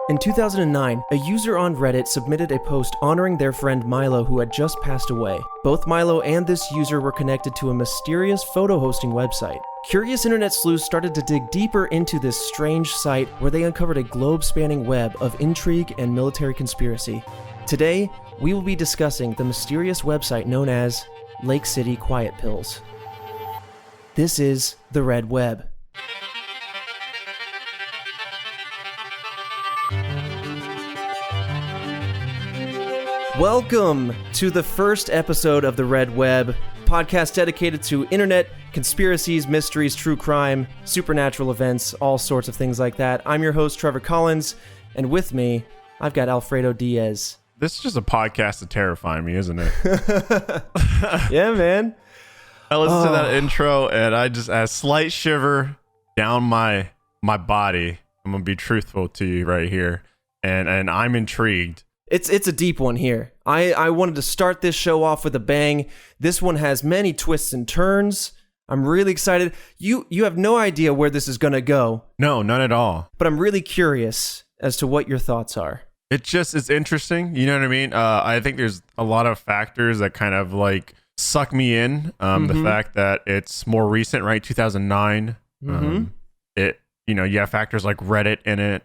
In 2009, a user on Reddit submitted a post honoring their friend Milo who had just passed away. Both Milo and this user were connected to a mysterious photo hosting website. Curious internet sleuths started to dig deeper into this strange site where they uncovered a globe-spanning web of intrigue and military conspiracy. Today, we will be discussing the mysterious website known as Lake City Quiet Pills. This is the Red Web. Welcome to the first episode of the Red Web, podcast dedicated to internet conspiracies, mysteries, true crime, supernatural events, all sorts of things like that. I'm your host, Trevor Collins, and with me, I've got Alfredo Diaz. This is just a podcast to terrify me, isn't it? Yeah, man. I listened to that intro, and I just had a slight shiver down my body. I'm going to be truthful to you right here, and I'm intrigued. It's a deep one here. I wanted to start this show off with a bang. This one has many twists and turns. I'm really excited. You have no idea where this is going to go. No, none at all. But I'm really curious as to what your thoughts are. It's interesting. You know what I mean? I think there's a lot of factors that kind of like suck me in. The fact that it's more recent, right? 2009. You have factors like Reddit in it.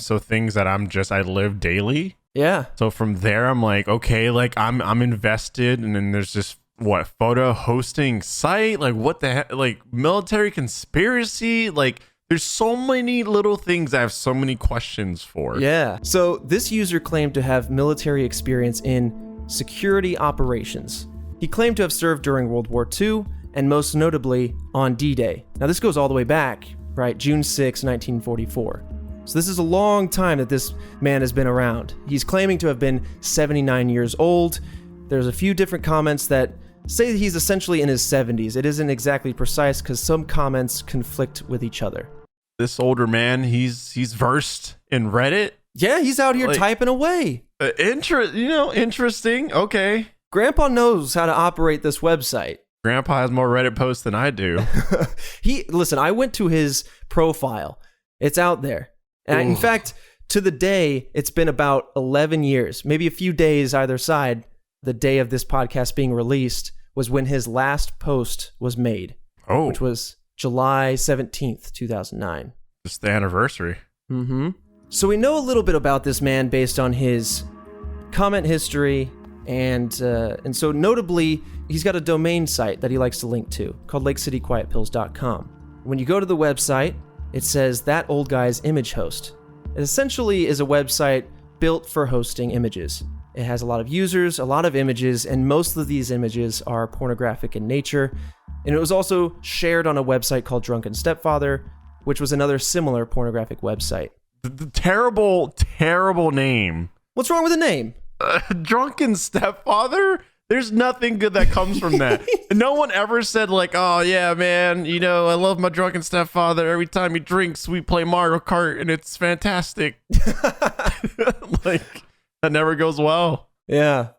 So things that I live daily. Yeah. So from there, I'm like, okay, like I'm invested, and then there's this photo hosting site, like what the heck, like military conspiracy, like there's so many little things I have so many questions for. Yeah. So this user claimed to have military experience in security operations. He claimed to have served during World War II, and most notably on D-Day. Now this goes all the way back, right? June 6, 1944. So this is a long time that this man has been around. He's claiming to have been 79 years old. There's a few different comments that say that he's essentially in his 70s. It isn't exactly precise because some comments conflict with each other. This older man, he's versed in Reddit. Yeah, he's out here typing away. Interesting. Okay. Grandpa knows how to operate this website. Grandpa has more Reddit posts than I do. Listen, I went to his profile. It's out there. And in fact, to the day, it's been about 11 years, maybe a few days either side. The day of this podcast being released was when his last post was made, which was July 17th, 2009. Just the anniversary. So we know a little bit about this man based on his comment history, and so notably, he's got a domain site that he likes to link to called lakecityquietpills.com. When you go to the website, it says that old guy's image host. It essentially is a website built for hosting images. It has a lot of users, a lot of images, and most of these images are pornographic in nature. And it was also shared on a website called Drunken Stepfather, which was another similar pornographic website. The terrible, terrible name. What's wrong with the name? Drunken Stepfather? There's nothing good that comes from that. No one ever said like, oh yeah, man, I love my drunken stepfather. Every time he drinks, we play Mario Kart and it's fantastic. Like, that never goes well. Yeah.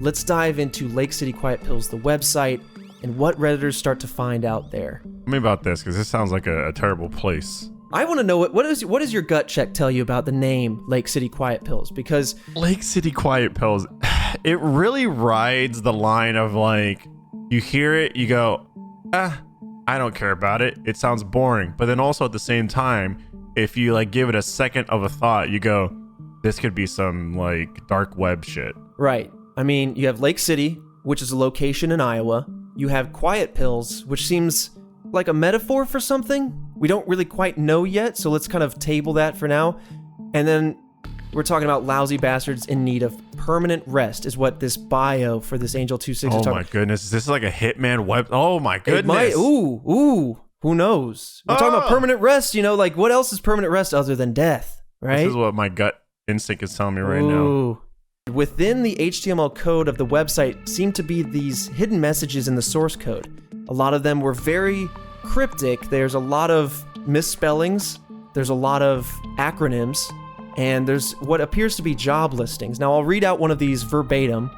Let's dive into Lake City Quiet Pills, the website, and what Redditors start to find out there. Tell me about this, because this sounds like a terrible place. I want to know what does your gut check tell you about the name Lake City Quiet Pills? Because Lake City Quiet Pills, it really rides the line of like, you hear it, you go, I don't care about it. It sounds boring. But then also at the same time, if you like give it a second of a thought, you go, this could be some like dark web shit. Right. I mean, you have Lake City, which is a location in Iowa. You have Quiet Pills, which seems like a metaphor for something. We don't really quite know yet, so let's kind of table that for now. And then we're talking about lousy bastards in need of permanent rest is what this bio for this Angel 26 is talking about. Oh my goodness, this is like a Hitman web. Oh my goodness. It might, ooh, who knows? We're talking about permanent rest, like what else is permanent rest other than death, right? This is what my gut instinct is telling me right now. Within the HTML code of the website seem to be these hidden messages in the source code. A lot of them were very cryptic. There's a lot of misspellings. There's a lot of acronyms. And there's what appears to be job listings. Now, I'll read out one of these verbatim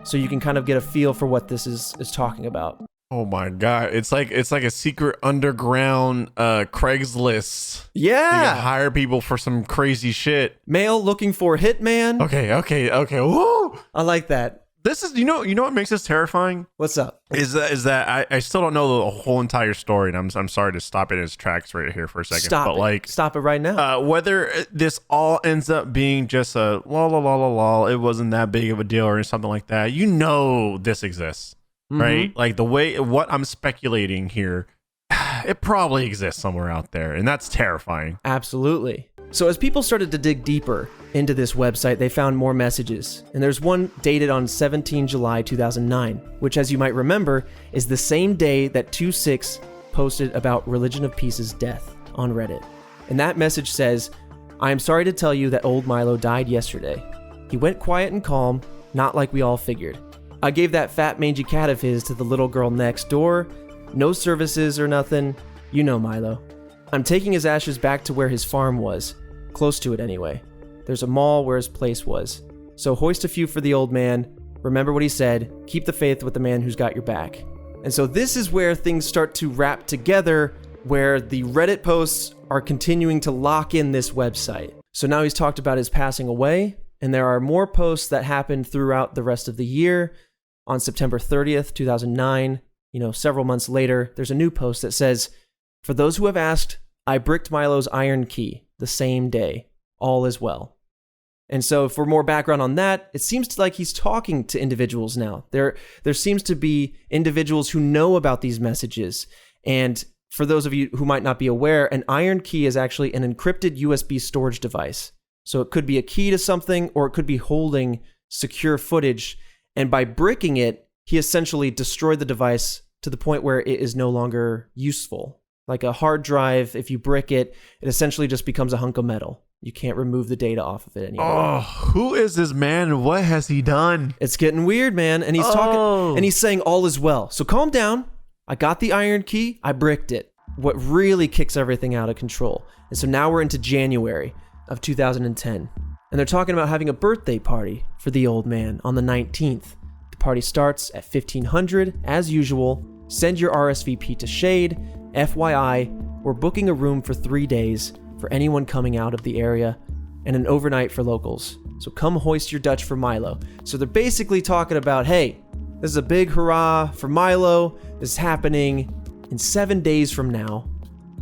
so you can kind of get a feel for what this is talking about. Oh my God. It's like a secret underground Craigslist. Yeah. You can hire people for some crazy shit. Male looking for hitman. Okay. Woo! I like that. This is, you know what makes this terrifying? What's up? Is that I still don't know the whole entire story, and I'm sorry to stop it in its tracks right here for a second. Stop it right now. Whether this all ends up being just a it wasn't that big of a deal or something like that. You know this exists, right? Like what I'm speculating here, it probably exists somewhere out there, and that's terrifying. Absolutely. So as people started to dig deeper into this website, they found more messages. And there's one dated on 17 July 2009, which, as you might remember, is the same day that 26 posted about Religion of Peace's death on Reddit. And that message says, "I am sorry to tell you that old Milo died yesterday. He went quiet and calm, not like we all figured. I gave that fat mangy cat of his to the little girl next door. No services or nothing. You know Milo. I'm taking his ashes back to where his farm was. Close to it anyway. There's a mall where his place was. So hoist a few for the old man. Remember what he said. Keep the faith with the man who's got your back." And so this is where things start to wrap together, where the Reddit posts are continuing to lock in this website. So now he's talked about his passing away, and there are more posts that happened throughout the rest of the year. On September 30th, 2009, several months later, there's a new post that says, "For those who have asked, I bricked Milo's iron key the same day. All is well." And so for more background on that, it seems like he's talking to individuals now. There seems to be individuals who know about these messages. And for those of you who might not be aware, an iron key is actually an encrypted USB storage device. So it could be a key to something, or it could be holding secure footage. And by bricking it, he essentially destroyed the device to the point where it is no longer useful. Like a hard drive, if you brick it, it essentially just becomes a hunk of metal. You can't remove the data off of it anymore. Oh, who is this man and what has he done? It's getting weird, man. And he's talking, and he's saying all is well. So calm down. I got the iron key. I bricked it. What really kicks everything out of control. And so now we're into January of 2010. And they're talking about having a birthday party for the old man on the 19th. The party starts at 1500 as usual. Send your RSVP to Shade. FYI, we're booking a room for 3 days for anyone coming out of the area, and an overnight for locals. So come hoist your Dutch for Milo. So they're basically talking about, hey, this is a big hurrah for Milo. This is happening in 7 days from now.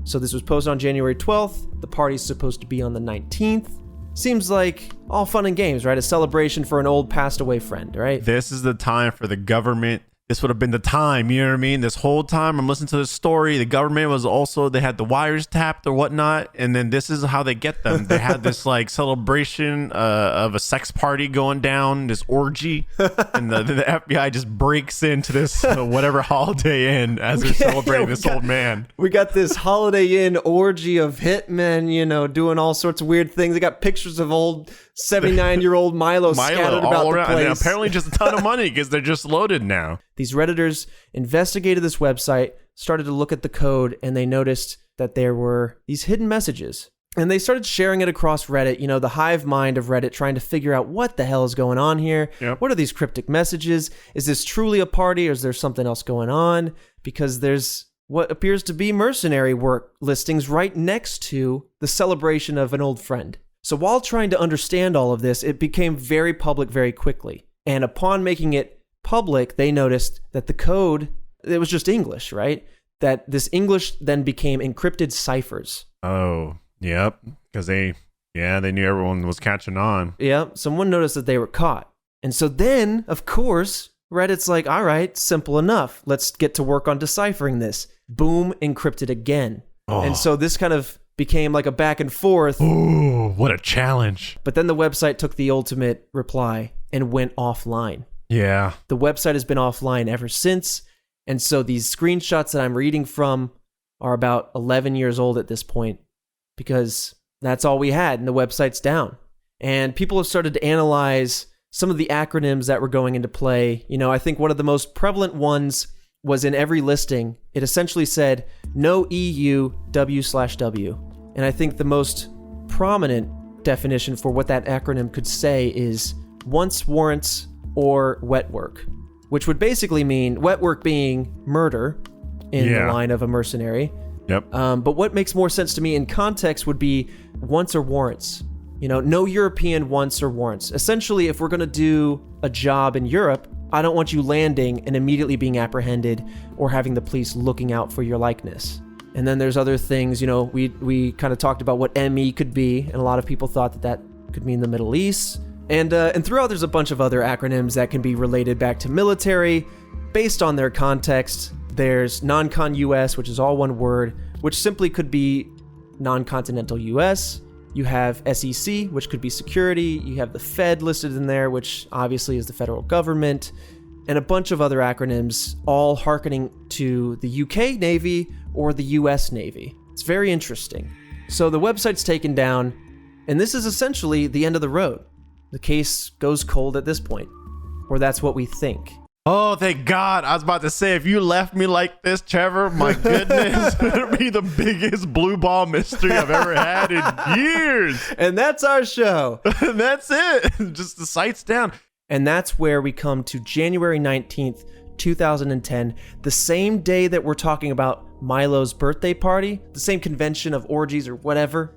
So this was posted on January 12th. The party's supposed to be on the 19th. Seems like all fun and games, right? A celebration for an old passed away friend, right? This is the time for the government. This would have been the time, you know what I mean? This whole time I'm listening to this story, the government was also, they had the wires tapped or whatnot. And then this is how they get them. They had this like celebration of a sex party going down, this orgy. And the FBI just breaks into this whatever Holiday Inn as they're celebrating this old man. We got this Holiday Inn orgy of hitmen, doing all sorts of weird things. They got pictures of old 79-year-old Milo scattered about the place. And apparently just a ton of money because they're just loaded now. These Redditors investigated this website, started to look at the code, and they noticed that there were these hidden messages. And they started sharing it across Reddit, the hive mind of Reddit, trying to figure out what the hell is going on here. Yep. What are these cryptic messages? Is this truly a party, or is there something else going on? Because there's what appears to be mercenary work listings right next to the celebration of an old friend. So while trying to understand all of this, it became very public very quickly. And upon making it public, they noticed that the code, it was just English, right? That this English then became encrypted ciphers. Oh, yep. Because they knew everyone was catching on. Yeah, someone noticed that they were caught. And so then, of course, Reddit's like, all right, simple enough. Let's get to work on deciphering this. Boom, encrypted again. Oh. And so this kind of became like a back and forth. Ooh, what a challenge. But then the website took the ultimate reply and went offline. Yeah. The website has been offline ever since. And so these screenshots that I'm reading from are about 11 years old at this point, because that's all we had and the website's down. And people have started to analyze some of the acronyms that were going into play. I think one of the most prevalent ones was in every listing. It essentially said, no EU W/W. And I think the most prominent definition for what that acronym could say is once warrants or wet work. which would basically mean wet work being murder in the line of a mercenary. Yep. But what makes more sense to me in context would be wants or warrants. No European wants or warrants. Essentially, if we're going to do a job in Europe, I don't want you landing and immediately being apprehended or having the police looking out for your likeness. And then there's other things, we kind of talked about what ME could be, and a lot of people thought that could mean the Middle East. And throughout, there's a bunch of other acronyms that can be related back to military based on their context. There's non-con US, which is all one word, which simply could be non-continental US. You have SEC, which could be security. You have the Fed listed in there, which obviously is the federal government, and a bunch of other acronyms, all hearkening to the UK Navy or the US Navy. It's very interesting. So the website's taken down, and this is essentially the end of the road. The case goes cold at this point, or that's what we think. Oh, thank God. I was about to say, if you left me like this, Trevor, my goodness, it'd be the biggest blue ball mystery I've ever had in years. And that's our show. And that's it. Just the site's down. And that's where we come to January 19th, 2010, the same day that we're talking about Milo's birthday party, the same convention of orgies or whatever,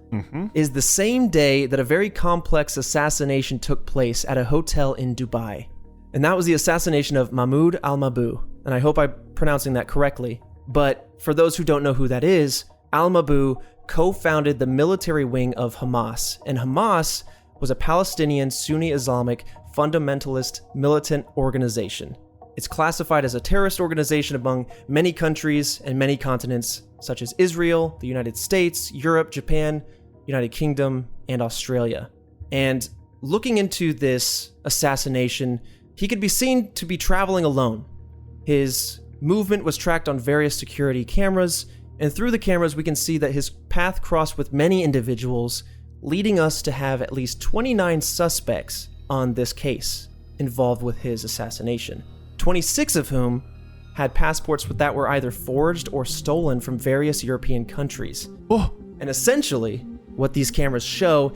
is the same day that a very complex assassination took place at a hotel in Dubai. And that was the assassination of Mahmoud al-Mabhouh. And I hope I'm pronouncing that correctly. But for those who don't know who that is, al-Mabhouh co-founded the military wing of Hamas. And Hamas was a Palestinian Sunni Islamic fundamentalist militant organization. It's classified as a terrorist organization among many countries and many continents, such as Israel, the United States, Europe, Japan, United Kingdom, and Australia. And looking into this assassination, he could be seen to be traveling alone. His movement was tracked on various security cameras, and through the cameras we can see that his path crossed with many individuals, leading us to have at least 29 suspects on this case involved with his assassination, 26 of whom had passports that were either forged or stolen from various European countries. And essentially, what these cameras show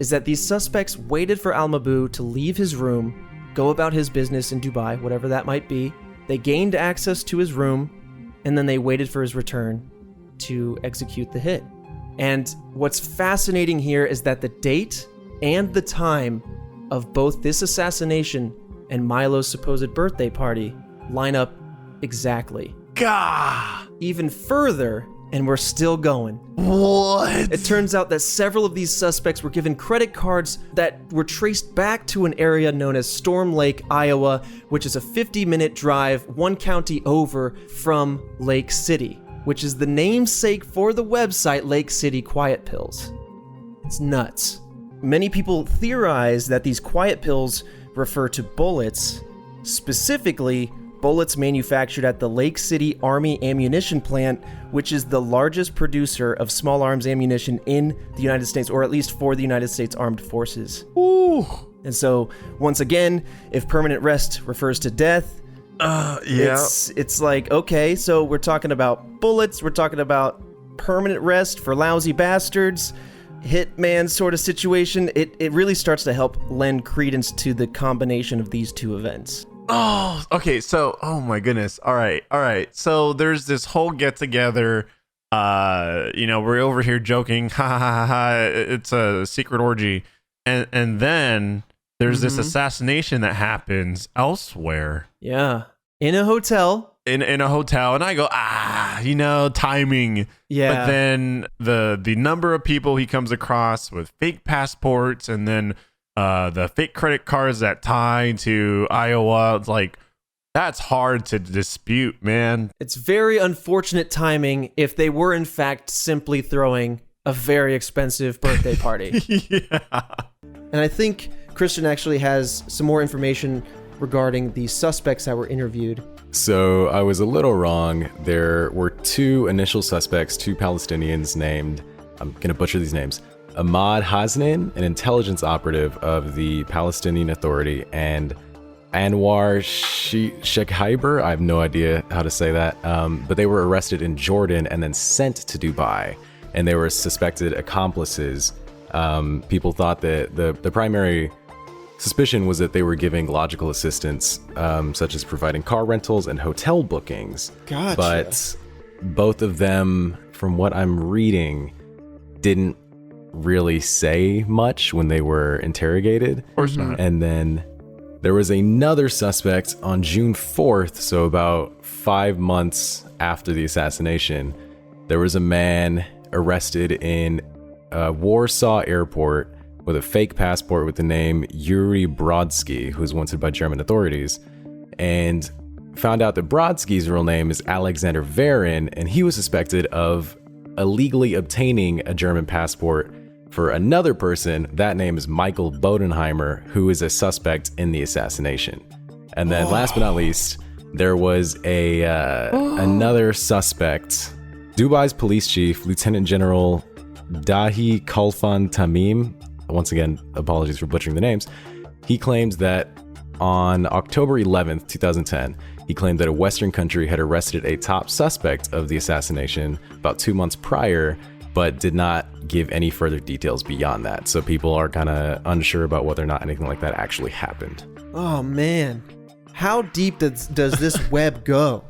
is that these suspects waited for al-Mabhouh to leave his room, go about his business in Dubai, whatever that might be. They gained access to his room, and then they waited for his return to execute the hit. And what's fascinating here is that the date and the time of both this assassination and Milo's supposed birthday party line up exactly. Gah! Even further, and we're still going. What? It turns out that several of these suspects were given credit cards that were traced back to an area known as Storm Lake, Iowa, which is a 50-minute drive, one county over from Lake City, which is the namesake for the website Lake City Quiet Pills. It's nuts. Many people theorize that these quiet pills refer to bullets, specifically bullets manufactured at the Lake City Army Ammunition Plant, which is the largest producer of small arms ammunition in the United States, or at least for the United States Armed Forces. Ooh. And so, once again, if permanent rest refers to death, it's like, okay, so we're talking about bullets, we're talking about permanent rest for lousy bastards, hitman sort of situation. It really starts to help lend credence to the combination of these two events. Oh, okay. So, oh my goodness. All right. So there's this whole get together. We're over here joking. Ha ha ha ha. It's a secret orgy. And then there's this assassination that happens elsewhere. Yeah. In a hotel. In a hotel. And I go, timing. Yeah. But then the number of people he comes across with fake passports, and then the fake credit cards that tie to Iowa, it's like, that's hard to dispute, man. It's very unfortunate timing if they were in fact simply throwing a very expensive birthday party. Yeah. And I think Christian actually has some more information regarding the suspects that were interviewed. So I was a little wrong. There were two initial suspects, two Palestinians named, I'm going to butcher these names, Ahmad Hasnain, an intelligence operative of the Palestinian Authority, and Anwar Shekhaiber. I have no idea how to say that, but they were arrested in Jordan and then sent to Dubai, and they were suspected accomplices. People thought that the primary suspicion was that they were giving logical assistance, such as providing car rentals and hotel bookings. Gotcha. But both of them, from what I'm reading, didn't really say much when they were interrogated. Of course not. And then there was another suspect on June 4th, so about 5 months after the assassination. There was a man arrested in Warsaw Airport with a fake passport with the name Yuri Brodsky, who was wanted by German authorities, and found out that Brodsky's real name is Alexander Varin, and he was suspected of illegally obtaining a German passport for another person. That name is Michael Bodenheimer, who is a suspect in the assassination. And then last but not least, there was another suspect. Dubai's police chief, Lieutenant General Dahi Kalfan Tamim, once again, apologies for butchering the names, he claims that on October 11th, 2010, he claimed that a Western country had arrested a top suspect of the assassination about 2 months prior, but did not give any further details beyond that. So people are kind of unsure about whether or not anything like that actually happened. Oh, man. How deep does this web go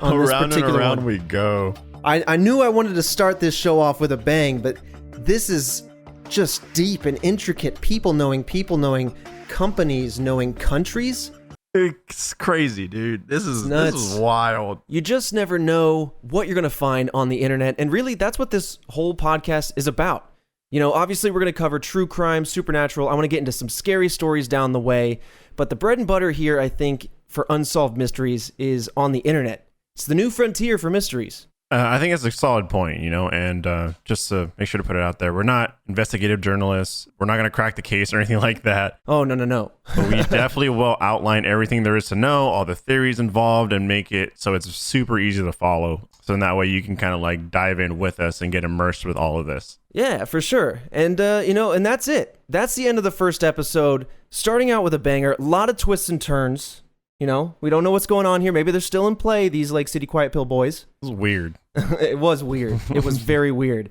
on this Around and particular around one? we go. I knew I wanted to start this show off with a bang, but this is just deep and intricate. People knowing, companies knowing, countries. It's crazy, dude. This is nuts. wild. You just never know what you're going to find on the internet. And really, that's what this whole podcast is about. You know, obviously, we're going to cover true crime, supernatural. I want to get into some scary stories down the way. But the bread and butter here, I think, for unsolved mysteries is on the internet. It's the new frontier for mysteries. I think it's a solid point, you know, and just to make sure to put it out there, we're not investigative journalists. We're not going to crack the case or anything like that. Oh, no. But we definitely will outline everything there is to know, all the theories involved, and make it so it's super easy to follow. So in that way, you can kind of like dive in with us and get immersed with all of this. Yeah, for sure. And, and that's it. That's the end of the first episode. Starting out with a banger, a lot of twists and turns. You know, we don't know what's going on here. Maybe they're still in play, these Lake City Quiet Pill boys. It was weird. It was weird. It was very weird.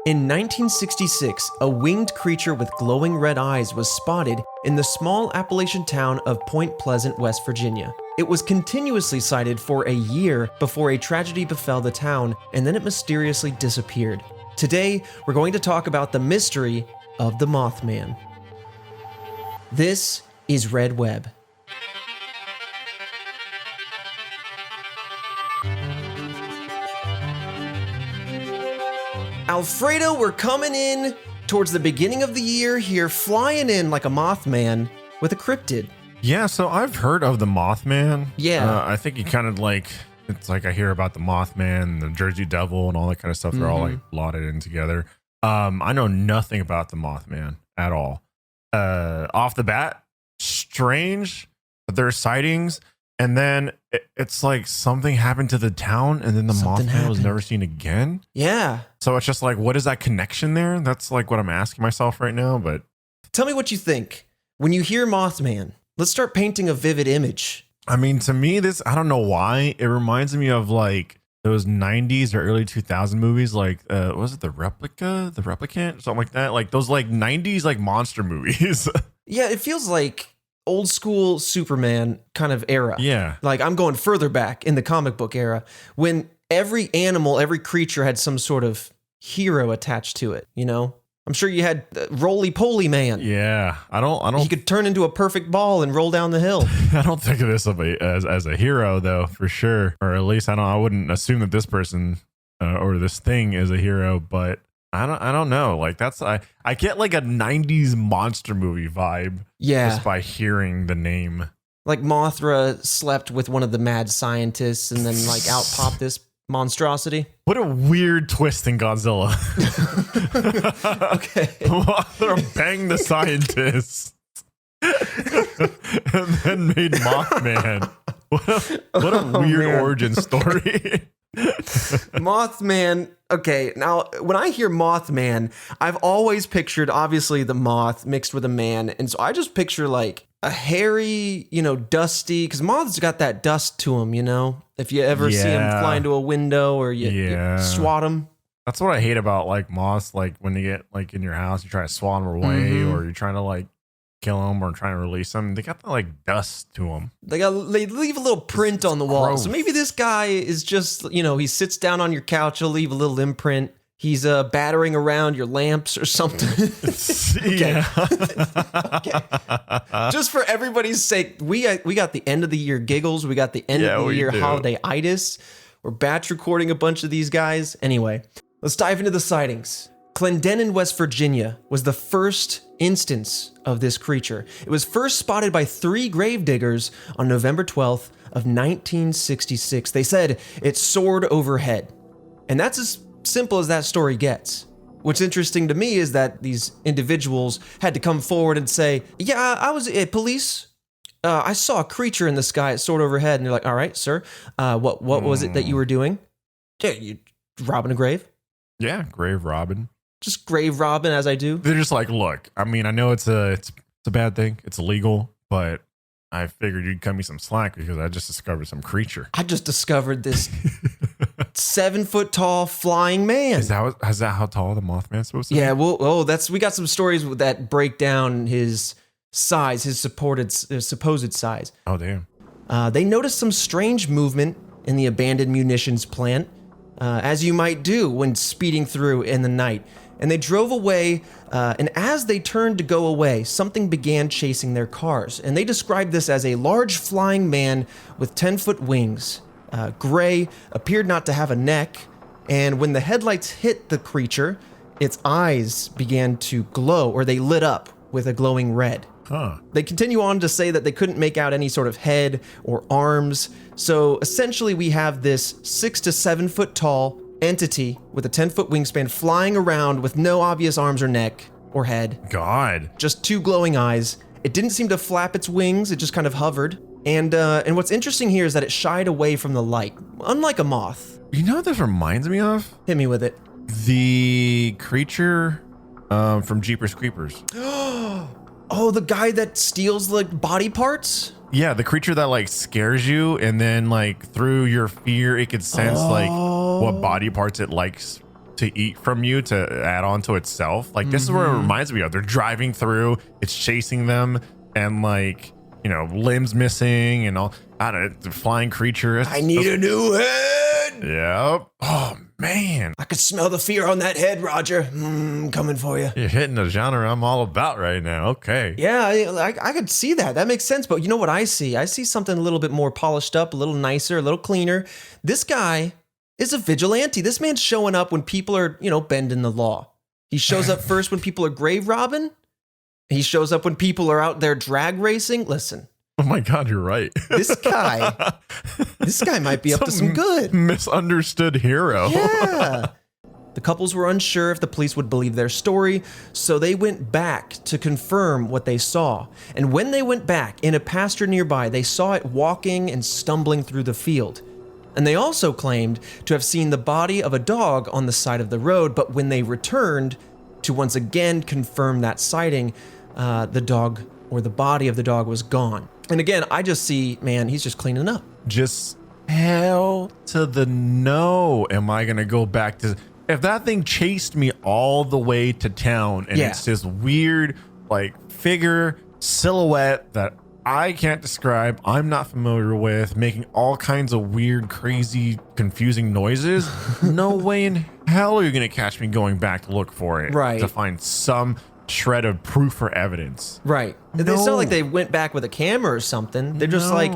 In 1966, a winged creature with glowing red eyes was spotted in the small Appalachian town of Point Pleasant, West Virginia. It was continuously sighted for a year before a tragedy befell the town, and then it mysteriously disappeared. Today, we're going to talk about the mystery of the Mothman. This is Red Web. Alfredo, we're coming in towards the beginning of the year here, flying in like a Mothman with a cryptid. Yeah, so I've heard of the Mothman. Yeah. I think you kind of like, it's like I hear about the Mothman, the Jersey Devil, and all that kind of stuff. They're all like blotted in together. I know nothing about the Mothman at all. Off the bat, strange that there are sightings, and then it's like something happened to the town, and then the Mothman was never seen again. Yeah. So it's just like, what is that connection there? That's like what I'm asking myself right now. But tell me what you think when you hear Mothman. Let's start painting a vivid image. I mean, to me, this, I don't know why, it reminds me of like those 90s or early 2000 movies, like was it The Replicant, something like that, like those like 90s like monster movies. Yeah, it feels like old school Superman kind of era. Yeah, like I'm going further back in the comic book era when every animal, every creature had some sort of hero attached to it, you know? I'm sure you had Roly-Poly Man. Yeah, I don't. He could turn into a perfect ball and roll down the hill. I don't think of this as a hero, though, for sure. Or at least I wouldn't assume that this person or this thing is a hero. But I don't know. Like that's I get like a 90s monster movie vibe. Yeah, just by hearing the name. Like Mothra slept with one of the mad scientists, and then like out popped this monstrosity. What a weird twist in Godzilla. Okay. Mothra banged the scientists and then made Mothman. What a weird origin story. Mothman. Okay, now when I hear Mothman, I've always pictured obviously the moth mixed with a man, and so I just picture like a hairy, dusty, because moths got that dust to them, If you ever see them fly into a window or you swat them. That's what I hate about like moths. Like when you get like in your house, you try to swat them away, or you're trying to like kill them or trying to release them. They got the like dust to them. They leave a little print on the wall. gross. So maybe this guy is just, he sits down on your couch, he'll leave a little imprint. He's battering around your lamps or something. Okay. Just for everybody's sake, we got the end of the year giggles. We got the end of the year holiday-itis. We're batch recording a bunch of these guys. Anyway, let's dive into the sightings. Clendenin, West Virginia was the first instance of this creature. It was first spotted by 3 grave diggers on November 12th of 1966. They said it soared overhead. And that's as simple as that story gets. What's interesting to me is that these individuals had to come forward and say, yeah, I was police. I saw a creature in the sky. It soared overhead. And they're like, all right, sir, what was it that you were doing? Yeah, you robbing a grave? Yeah, grave robbing. Just grave robbing as I do. They're just like, look, I mean, I know it's a bad thing. It's illegal, but I figured you'd cut me some slack because I just discovered some creature. I just discovered this 7-foot tall flying man. Is that how tall the Mothman's supposed to be? Yeah, we got some stories that break down his size, his supposed size. Oh, damn. They noticed some strange movement in the abandoned munitions plant, as you might do when speeding through in the night. And they drove away, and as they turned to go away, something began chasing their cars. And they described this as a large flying man with 10-foot wings. Gray, appeared not to have a neck, and when the headlights hit the creature, its eyes began to glow, or they lit up with a glowing red. Huh. They continue on to say that they couldn't make out any sort of head or arms. So essentially we have this 6 to 7 foot tall entity with a 10-foot wingspan flying around with no obvious arms or neck or head. God. Just 2 glowing eyes. It didn't seem to flap its wings. It just kind of hovered. And what's interesting here is that it shied away from the light, unlike a moth. You know what this reminds me of? Hit me with it. The creature from Jeepers Creepers. Oh, the guy that steals the body parts? Yeah, the creature that like scares you, and then like through your fear, it could sense like what body parts it likes to eat from you to add on to itself. Like this is where it reminds me of. They're driving through, it's chasing them, and like, limbs missing and all. I don't know, the flying creature. I need a new head. Yep. Oh man, I could smell the fear on that head, Roger. Coming for you. you're hitting a genre I'm all about right now. Okay. Yeah, I could see that. That makes sense. But you know what I see? I see something a little bit more polished up, a little nicer, a little cleaner. This guy is a vigilante. This man's showing up when people are, bending the law. He shows up first when people are grave robbing. He shows up when people are out there drag racing. Listen. Oh my God, you're right. This guy might be up to some good. Misunderstood hero. Yeah. The couples were unsure if the police would believe their story, so they went back to confirm what they saw. And when they went back, in a pasture nearby, they saw it walking and stumbling through the field. And they also claimed to have seen the body of a dog on the side of the road, but when they returned to once again confirm that sighting, the dog or the body of the dog was gone. And again, I just see, man, he's just cleaning up. Just hell to the no. Am I going to go back to... If that thing chased me all the way to town and it's this weird like figure, silhouette that I can't describe, I'm not familiar with, making all kinds of weird, crazy, confusing noises, no way in hell are you going to catch me going back to look for it. Right. To find some shred of proof or evidence. Right. It's not like they went back with a camera or something. They're just like,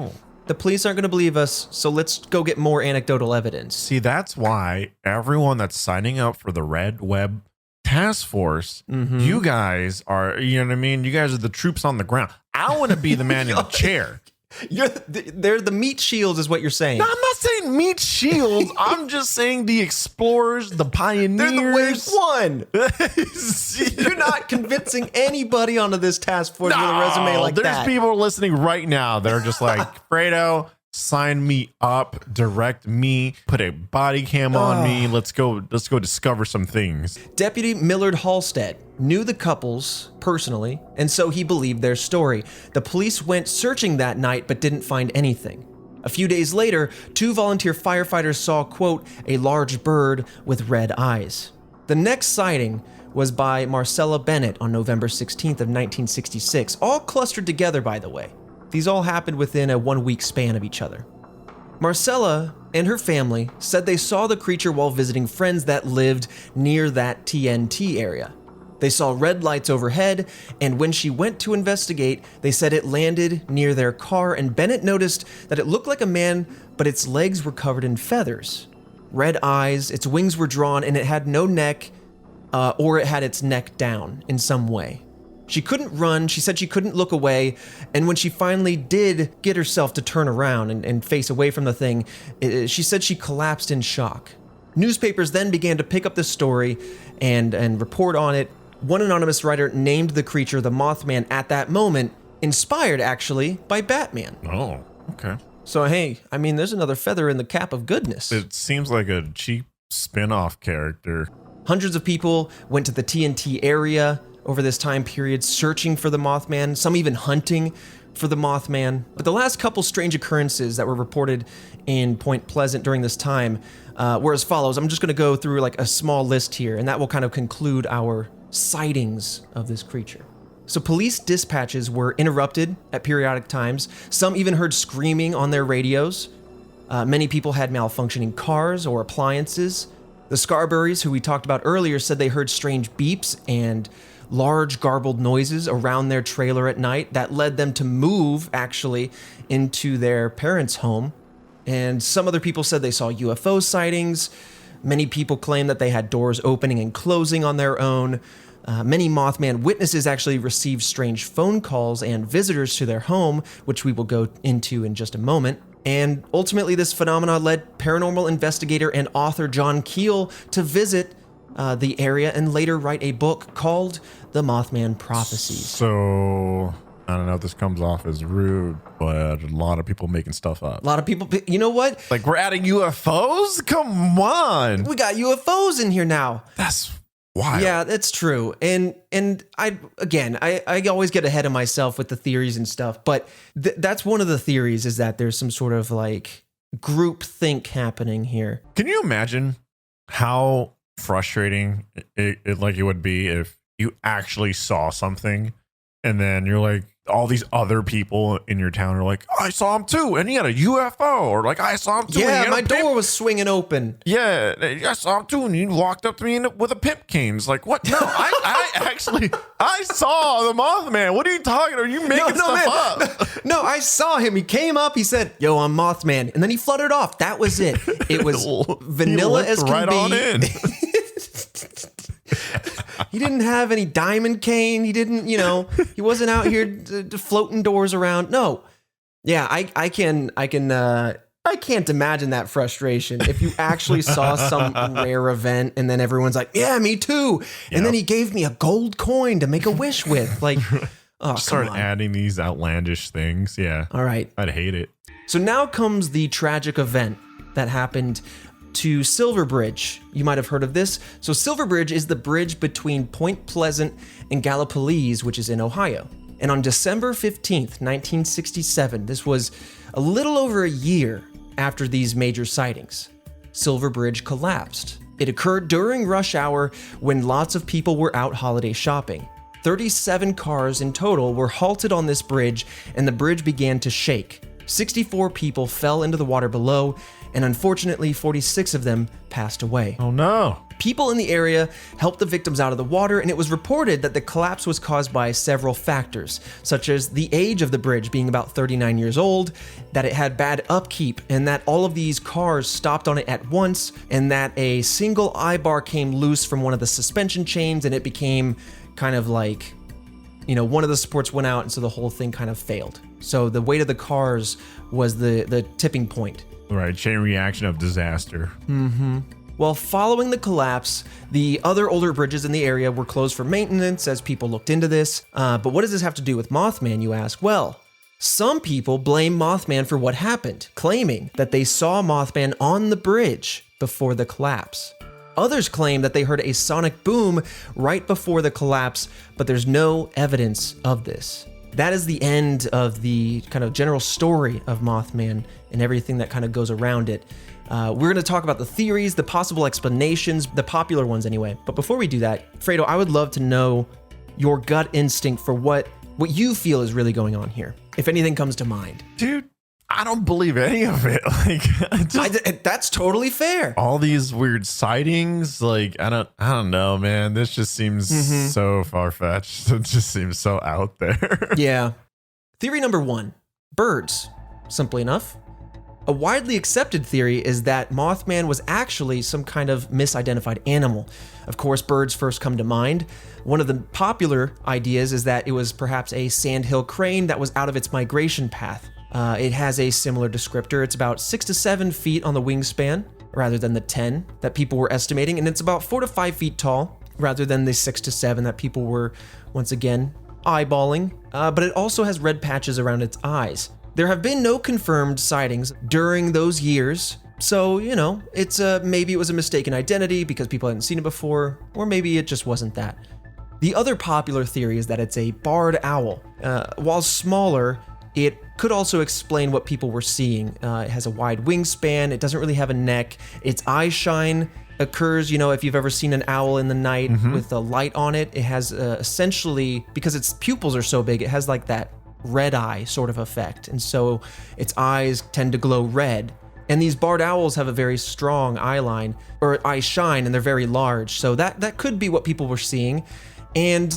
the police aren't going to believe us, so let's go get more anecdotal evidence. See, that's why everyone that's signing up for the Red Web Task Force, you guys are, you know what I mean? You guys are the troops on the ground. I want to be the man in the chair. They're the meat shields is what you're saying. No, I'm not saying meat shields. I'm just saying the explorers, the pioneers. They're the wave one. You're not convincing anybody onto this task force with a resume like that. There's people listening right now that are just like, Fredo, sign me up, direct me, put a body cam on me. Let's go discover some things. Deputy Millard Halstead knew the couples personally, and so he believed their story. The police went searching that night but didn't find anything. A few days later, 2 volunteer firefighters saw, quote, a large bird with red eyes. The next sighting was by Marcella Bennett on November 16th of 1966, all clustered together, by the way. These all happened within a 1-week span of each other. Marcella and her family said they saw the creature while visiting friends that lived near that TNT area. They saw red lights overhead, and when she went to investigate, they said it landed near their car, and Bennett noticed that it looked like a man, but its legs were covered in feathers. Red eyes, its wings were drawn, and it had no neck, or it had its neck down in some way. She couldn't run, she said she couldn't look away, and when she finally did get herself to turn around and face away from the thing, she said she collapsed in shock. Newspapers then began to pick up this story and report on it. One anonymous writer named the creature the Mothman at that moment, inspired actually by Batman. Oh, okay. So hey, I mean, there's another feather in the cap of goodness. It seems like a cheap spin-off character. Hundreds of people went to the TNT area over this time period searching for the Mothman, some even hunting for the Mothman. But the last couple strange occurrences that were reported in Point Pleasant during this time were as follows. I'm just going to go through like a small list here, and that will kind of conclude our sightings of this creature. So police dispatches were interrupted at periodic times. Some even heard screaming on their radios. Many people had malfunctioning cars or appliances. The Scarburys, who we talked about earlier, said they heard strange beeps and large garbled noises around their trailer at night that led them to move, actually, into their parents' home. And some other people said they saw UFO sightings. Many people claim that they had doors opening and closing on their own. Many Mothman witnesses actually received strange phone calls and visitors to their home, which we will go into in just a moment. And ultimately, this phenomenon led paranormal investigator and author John Keel to visit the area and later write a book called The Mothman Prophecies. So, I don't know if this comes off as rude, but a lot of people making stuff up. A lot of people, you know what? Like, we're adding UFOs? Come on. We got UFOs in here now. That's wild. Yeah, that's true. And I always get ahead of myself with the theories and stuff, but that's one of the theories, is that there's some sort of like group think happening here. Can you imagine how frustrating it would be if you actually saw something and then you're like, all these other people in your town are like, I saw him too, and he had a UFO, or like, I saw him too. Yeah, my door was swinging open. Yeah, I saw him too, and he walked up to me with a pimp cane. It's like, what? No, I saw the Mothman. What are you talking? Are you making stuff up? No, I saw him. He came up. He said, "Yo, I'm Mothman," and then he fluttered off. That was it. It was vanilla as can right be. On in. He didn't have any diamond cane. He didn't, he wasn't out here floating doors around. No. Yeah, I can't imagine that frustration if you actually saw some rare event and then everyone's like, yeah, me too. And then he gave me a gold coin to make a wish with. Like, oh, start adding these outlandish things. Yeah. All right. I'd hate it. So now comes the tragic event that happened to Silverbridge. You might have heard of this. So Silverbridge is the bridge between Point Pleasant and Gallipolis, which is in Ohio. And on December 15th, 1967, this was a little over a year after these major sightings, Silverbridge collapsed. It occurred during rush hour when lots of people were out holiday shopping. 37 cars in total were halted on this bridge, and the bridge began to shake. 64 people fell into the water below, and unfortunately 46 of them passed away. Oh no. People in the area helped the victims out of the water, and it was reported that the collapse was caused by several factors, such as the age of the bridge being about 39 years old, that it had bad upkeep, and that all of these cars stopped on it at once, and that a single eye-bar came loose from one of the suspension chains, and it became kind of like, one of the supports went out, and so the whole thing kind of failed. So the weight of the cars was the tipping point. Right, chain reaction of disaster. Mm-hmm. Well, following the collapse, the other older bridges in the area were closed for maintenance as people looked into this. But what does this have to do with Mothman, you ask? Well, some people blame Mothman for what happened, claiming that they saw Mothman on the bridge before the collapse. Others claim that they heard a sonic boom right before the collapse, but there's no evidence of this. that is the end of the kind of general story of Mothman and everything that kind of goes around it. We're going to talk about the theories, the possible explanations, the popular ones anyway. But before we do that, Fredo, I would love to know your gut instinct for what you feel is really going on here, if anything comes to mind. Dude, I don't believe any of it. Like, that's totally fair. All these weird sightings, like, I don't know, man. This just seems so far-fetched. It just seems so out there. Yeah. Theory number 1, birds. Simply enough. A widely accepted theory is that Mothman was actually some kind of misidentified animal. Of course, birds first come to mind. One of the popular ideas is that it was perhaps a sandhill crane that was out of its migration path. It has a similar descriptor. It's about 6 to 7 feet on the wingspan, rather than the 10 that people were estimating, and it's about 4 to 5 feet tall, rather than the 6 to 7 that people were, once again, eyeballing. But it also has red patches around its eyes. There have been no confirmed sightings during those years, so, it's maybe it was a mistaken identity because people hadn't seen it before, or maybe it just wasn't that. The other popular theory is that it's a barred owl. While smaller, it could also explain what people were seeing. It has a wide wingspan, it doesn't really have a neck, its eye shine occurs, if you've ever seen an owl in the night with a light on it, it has essentially, because its pupils are so big, it has like that red eye sort of effect, and so its eyes tend to glow red. And these barred owls have a very strong eye line, or eye shine, and they're very large, so that could be what people were seeing. And,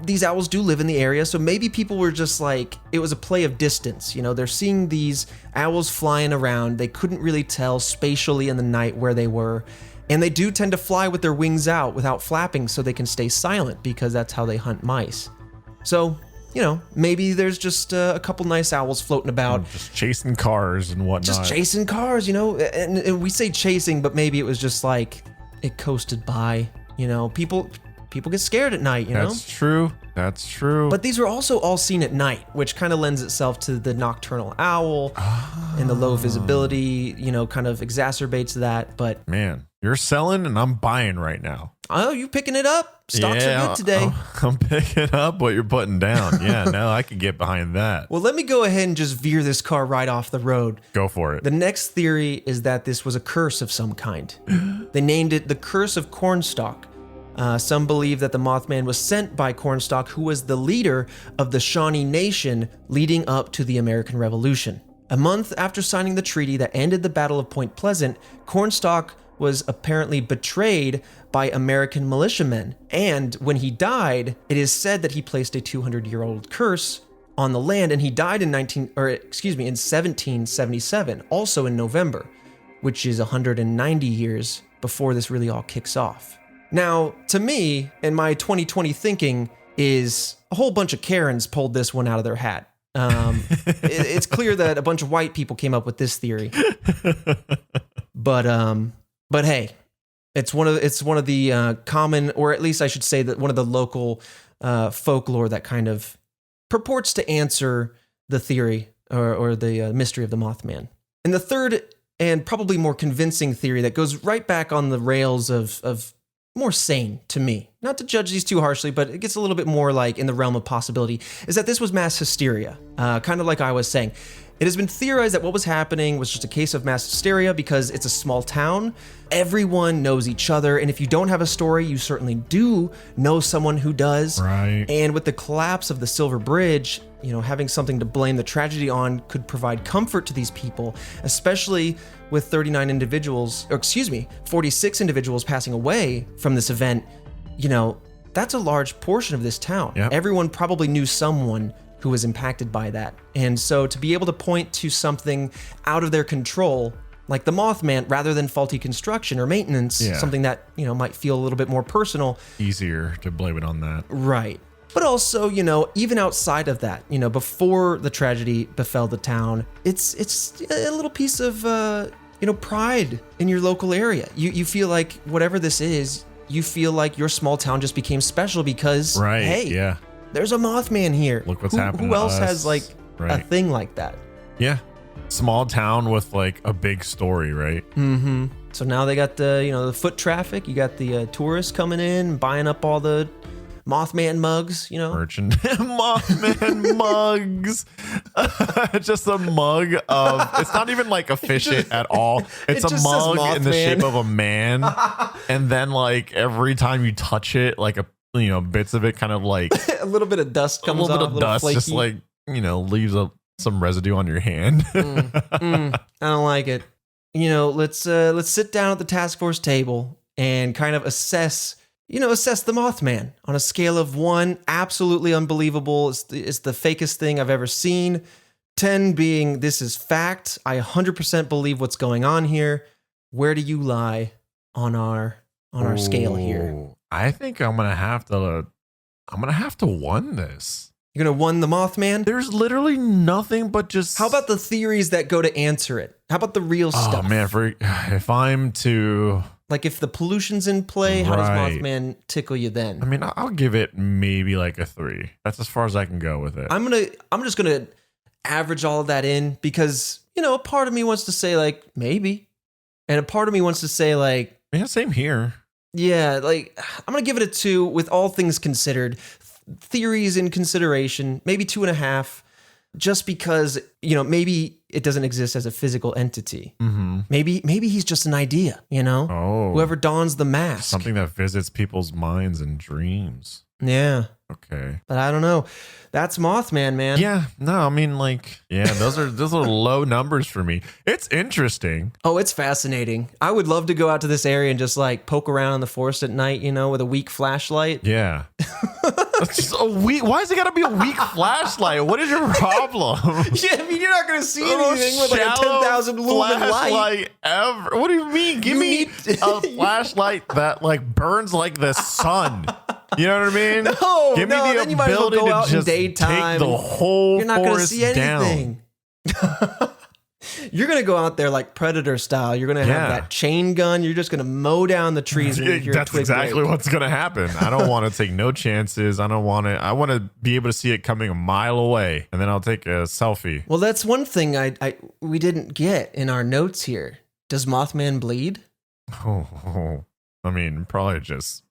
these owls do live in the area, so maybe people were just like, it was a play of distance. They're seeing these owls flying around, they couldn't really tell spatially in the night where they were, and they do tend to fly with their wings out without flapping so they can stay silent, because that's how they hunt mice. So, maybe there's just a couple nice owls floating about. Just chasing cars and whatnot. Just chasing cars, and we say chasing, but maybe it was just like, it coasted by, People get scared at night, That's true. That's true. But these were also all seen at night, which kind of lends itself to the nocturnal owl, and the low visibility, kind of exacerbates that. But man, you're selling and I'm buying right now. Oh, you picking it up? Stocks are good today. I'm picking up what you're putting down. Yeah, no, I can get behind that. Well, let me go ahead and just veer this car right off the road. Go for it. The next theory is that this was a curse of some kind. They named it the Curse of Cornstalk. Some believe that the Mothman was sent by Cornstalk, who was the leader of the Shawnee Nation leading up to the American Revolution. A month after signing the treaty that ended the Battle of Point Pleasant, Cornstalk was apparently betrayed by American militiamen, and when he died, it is said that he placed a 200-year-old curse on the land, and he died in 1777, also in November, which is 190 years before this really all kicks off. Now, to me, in my 2020 thinking, is a whole bunch of Karens pulled this one out of their hat. It's clear that a bunch of white people came up with this theory. But hey, it's one of the common, or at least I should say that one of the local folklore that kind of purports to answer the theory or the mystery of the Mothman. And the third and probably more convincing theory that goes right back on the rails of more sane to me, not to judge these too harshly, but it gets a little bit more like in the realm of possibility, is that this was mass hysteria, kind of like I was saying. It has been theorized that what was happening was just a case of mass hysteria because it's a small town. Everyone knows each other, and if you don't have a story, you certainly do know someone who does. Right. And with the collapse of the Silver Bridge, having something to blame the tragedy on could provide comfort to these people, especially with 46 individuals passing away from this event. That's a large portion of this town. Yep. Everyone probably knew someone who was impacted by that. And so to be able to point to something out of their control, like the Mothman, rather than faulty construction or maintenance, something that, might feel a little bit more personal. Easier to blame it on that. Right. But also, even outside of that, before the tragedy befell the town, it's a little piece of, pride in your local area. You feel like whatever this is, you feel like your small town just became special because, hey, there's a Mothman here. Look what's happening. Who else has a thing like that? Yeah. Small town with like a big story, right? Mm-hmm. So now they got the foot traffic. You got the tourists coming in, buying up all the Mothman mugs, you know? Merchant Mothman mugs. Just a mug of, it's not even like a fish at all. It's It a just mug says in the Mothman. shape of a man. And then like every time you touch it, like bits of it kind of like A little bit of dust a comes little off, bit of little dust flaky. just like, leaves some residue on your hand. I don't like it. Let's sit down at the task force table and kind of assess the Mothman on a scale of 1, absolutely unbelievable. It's the fakest thing I've ever seen. 10 being, this is fact. I 100% believe what's going on here. Where do you lie on our scale here? Ooh, I think I'm gonna have to won this. You're gonna won the Mothman? There's literally nothing but just. How about the theories that go to answer it? How about the real stuff? Oh man, if I'm to. Like if the pollution's in play, how does Right. Mothman tickle you then? I mean, I'll give it maybe like a 3. That's as far as I can go with it. I'm just gonna average all of that in because a part of me wants to say like maybe, and a part of me wants to say like Yeah, same here. yeah, like I'm gonna give it a 2 with all things considered, theories in consideration, maybe 2.5, just because maybe it doesn't exist as a physical entity. Mm-hmm. Maybe he's just an idea. Oh, Whoever dons the mask. something that visits people's minds and dreams. Yeah, Okay. but I don't know. That's Mothman, man. Yeah. No, I mean, those are low numbers for me. It's interesting. Oh, it's fascinating. I would love to go out to this area and just like poke around in the forest at night, with a weak flashlight. Yeah. It's just a weak. Why is it got to be a weak flashlight? What is your problem? Yeah, I mean, you're not going to see The most anything with like a shallow 10,000 lumen light. flashlight ever. What do you mean? Give You me need- a flashlight that like burns like the sun. You know what I mean? No, Give me no, the then you might as well ability go to out in just daytime. take the whole You're not going to forest see down. anything. You're going to go out there like Predator style. You're going to have Yeah. that chain gun. You're just going to mow down the trees when you hear a That's twig exactly break. what's gonna happen. I don't want to take no chances. I want to be able to see it coming a mile away, and then I'll take a selfie. Well, that's one thing we didn't get in our notes here. Does Mothman bleed? Oh, I mean, probably just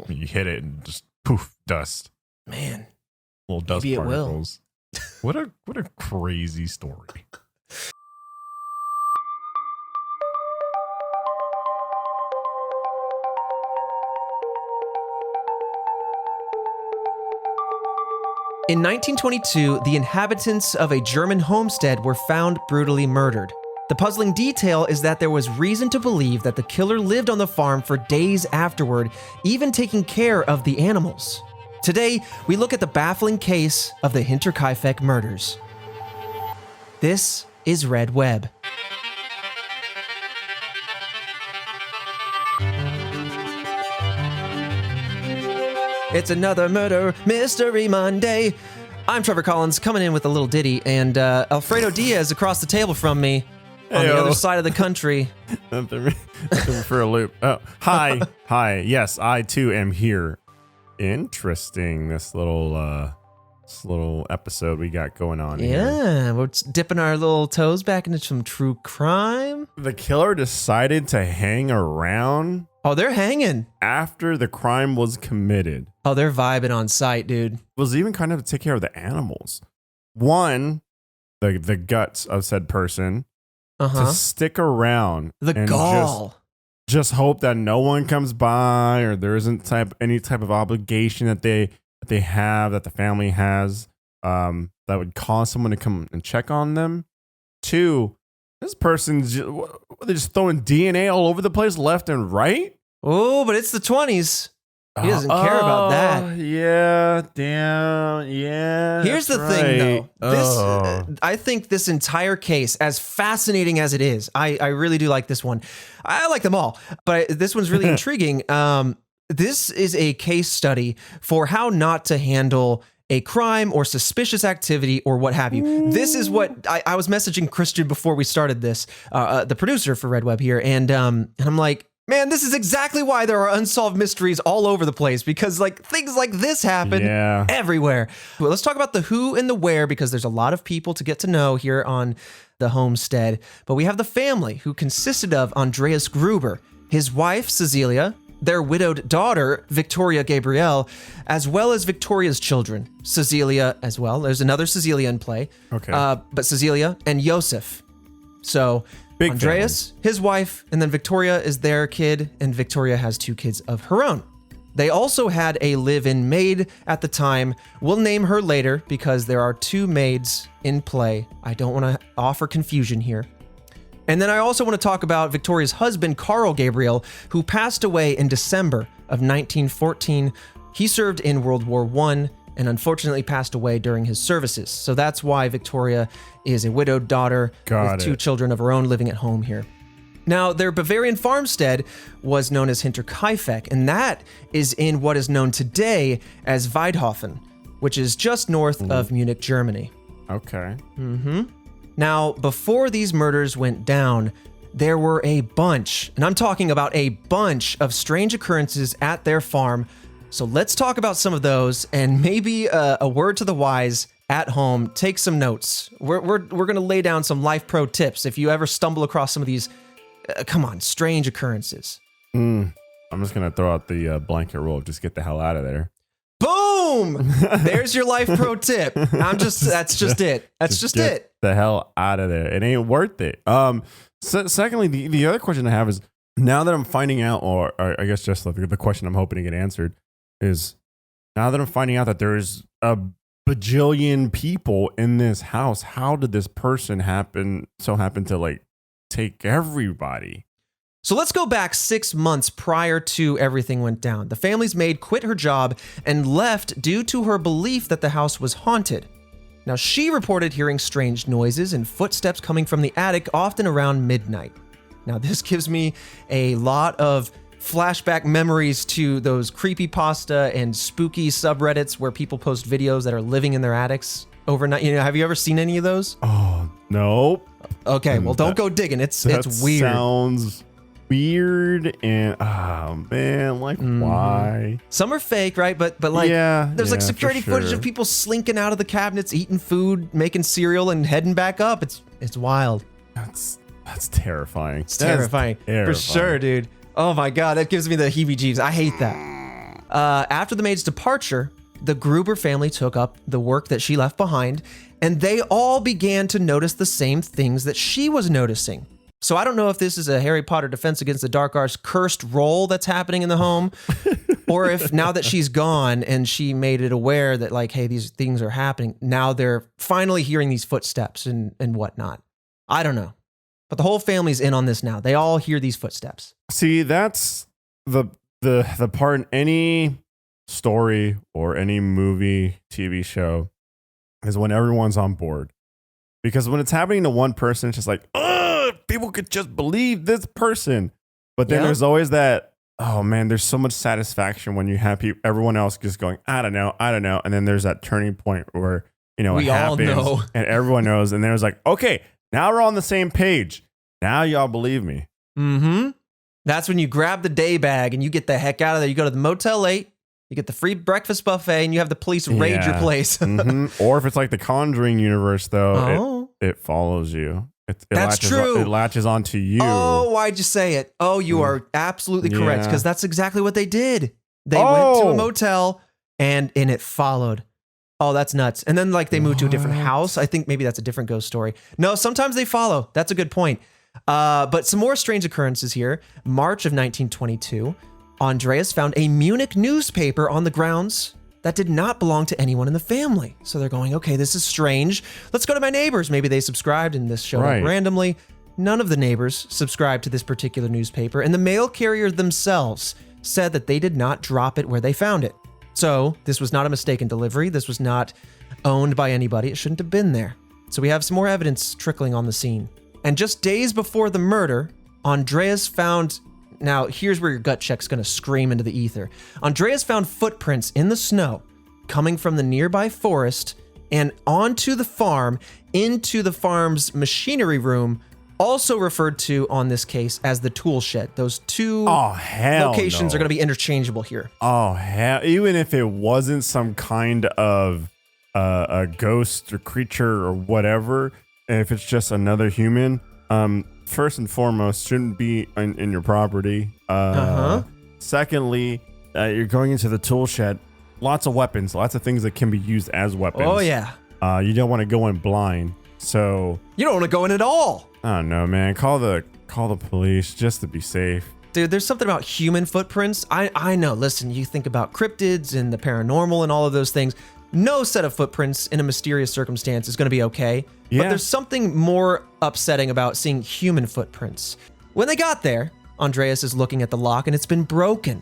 you hit it and just poof, dust, Man, little dust Maybe it will. particles. What a crazy story. in 1922, the inhabitants of a German homestead were found brutally murdered. The puzzling detail is that there was reason to believe that the killer lived on the farm for days afterward, even taking care of the animals. Today, we look at the baffling case of the Hinterkaifeck murders. This is Red Web. It's another murder mystery Monday. I'm Trevor Collins coming in with a little ditty, and Alfredo Diaz across the table from me on the Heyo. other side of the country. Nothing for a loop. Oh, hi. Yes, I too am here. Interesting. This little episode we got going on here. Yeah, we're dipping our little toes back into some true crime. The killer decided to hang around Oh, they're hanging. after the crime was committed. Oh, they're vibing on site, dude. Was even kind of to take care of the animals. One, the guts of said person Uh-huh. to stick around. The and gall. Just hope that no one comes by or there isn't any type of obligation that they have, that the family has, that would cause someone to come and check on them. Two, this person's they're just throwing DNA all over the place, left and right. Oh, but it's the 20s. He doesn't care about that. Yeah, damn, yeah. Here's the that's thing, right. though. I think this entire case, as fascinating as it is, I really do like this one. I like them all, but this one's really intriguing. This is a case study for how not to handle a crime or suspicious activity or what have you. This is what I was messaging Christian before we started this, the producer for Red Web here, and I'm like, man, this is exactly why there are unsolved mysteries all over the place, because like things like this happen Yeah. everywhere. Well, let's talk about the who and the where, because there's a lot of people to get to know here on the homestead. But we have the family, who consisted of Andreas Gruber, his wife, Cecilia, their widowed daughter, Victoria Gabrielle, as well as Victoria's children, Cecilia as well. There's another Cecilia in play. Okay. But Cecilia and Joseph. So Big Andreas, his wife, and then Victoria is their kid, and Victoria has 2 kids of her own. They also had a live-in maid at the time. We'll name her later because there are 2 maids in play. I don't want to offer confusion here. And then I also want to talk about Victoria's husband, Carl Gabriel, who passed away in December of 1914. He served in World War I and unfortunately passed away during his services. So that's why Victoria is a widowed daughter with 2 children of her own living at home here. Now, their Bavarian farmstead was known as Hinterkaifeck, and that is in what is known today as Weidhofen, which is just north of Munich, Germany. Okay. Now, before these murders went down, there were a bunch, and I'm talking about a bunch of strange occurrences at their farm. So let's talk about some of those, and maybe a word to the wise at home. Take some notes. We're going to lay down some life pro tips if you ever stumble across some of these strange occurrences. I'm just going to throw out the blanket rule of just get the hell out of there. Boom! There's your life pro tip. That's just it. That's just it. The hell out of there. It ain't worth it. Secondly, the other question I have is, now that I'm finding out, or I guess just the question I'm hoping to get answered is, now that I'm finding out that there's a bajillion people in this house, how did this person happen to like take everybody? So let's go back 6 months prior to everything went down. The family's maid quit her job and left due to her belief that the house was haunted. Now, she reported hearing strange noises and footsteps coming from the attic, often around midnight. Now, this gives me a lot of flashback memories to those creepypasta and spooky subreddits where people post videos that are living in their attics overnight. Have you ever seen any of those? Oh, nope. Okay, well, don't go digging. It's weird. Sounds weird, and oh man, like why? Some are fake, right? But like, there's like security for sure. footage of people slinking out of the cabinets, eating food, making cereal, and heading back up. It's wild. That's terrifying. It's terrifying for sure, dude. Oh my god, that gives me the heebie-jeebies. I hate that. After the maid's departure, the Gruber family took up the work that she left behind, and they all began to notice the same things that she was noticing. So I don't know if this is a Harry Potter Defense Against the Dark Arts cursed role that's happening in the home, or if now that she's gone and she made it aware that like, hey, these things are happening, now they're finally hearing these footsteps and whatnot. I don't know. But the whole family's in on this now. They all hear these footsteps. See, that's the part in any story or any movie, TV show is when everyone's on board. Because when it's happening to one person, it's just like, people could just believe this person. But then there's always that, oh man, there's so much satisfaction when you have everyone else just going, I don't know. And then there's that turning point where, it happens all know. And everyone knows. And then it's like, okay, now we're on the same page. Now y'all believe me. Mm-hmm. That's when you grab the day bag and you get the heck out of there. You go to the Motel 8, you get the free breakfast buffet, and you have the police raid your place. Mm-hmm. Or if it's like the Conjuring universe, though, it follows you. That's true. It latches onto you. Oh, why'd you say it? Oh, you are absolutely correct, because that's exactly what they did. They went to a motel, and it followed. Oh, that's nuts. And then like they moved to a different house. I think maybe that's a different ghost story. No, sometimes they follow. That's a good point. But some more strange occurrences here. March of 1922, Andreas found a Munich newspaper on the grounds that did not belong to anyone in the family. So they're going, okay, this is strange. Let's go to my neighbors. Maybe they subscribed and this showed up randomly. None of the neighbors subscribed to this particular newspaper, and the mail carrier themselves said that they did not drop it where they found it. So this was not a mistaken delivery. This was not owned by anybody. It shouldn't have been there. So we have some more evidence trickling on the scene. And just days before the murder, Andreas found... Now, here's where your gut check's going to scream into the ether. Andreas found footprints in the snow coming from the nearby forest and onto the farm, into the farm's machinery room, also referred to on this case as the tool shed. Those two locations are going to be interchangeable here. Oh, hell. Even if it wasn't some kind of a ghost or creature or whatever, if it's just another human, first and foremost, shouldn't be in your property. Secondly, you're going into the tool shed. Lots of weapons, lots of things that can be used as weapons. Oh, yeah. You don't want to go in blind. So You don't want to go in at all. I don't know, man. Call the police just to be safe. Dude, there's something about human footprints. I know. Listen, you think about cryptids and the paranormal and all of those things. No set of footprints in a mysterious circumstance is going to be okay. Yeah. But there's something more upsetting about seeing human footprints. When they got there, Andreas is looking at the lock and it's been broken.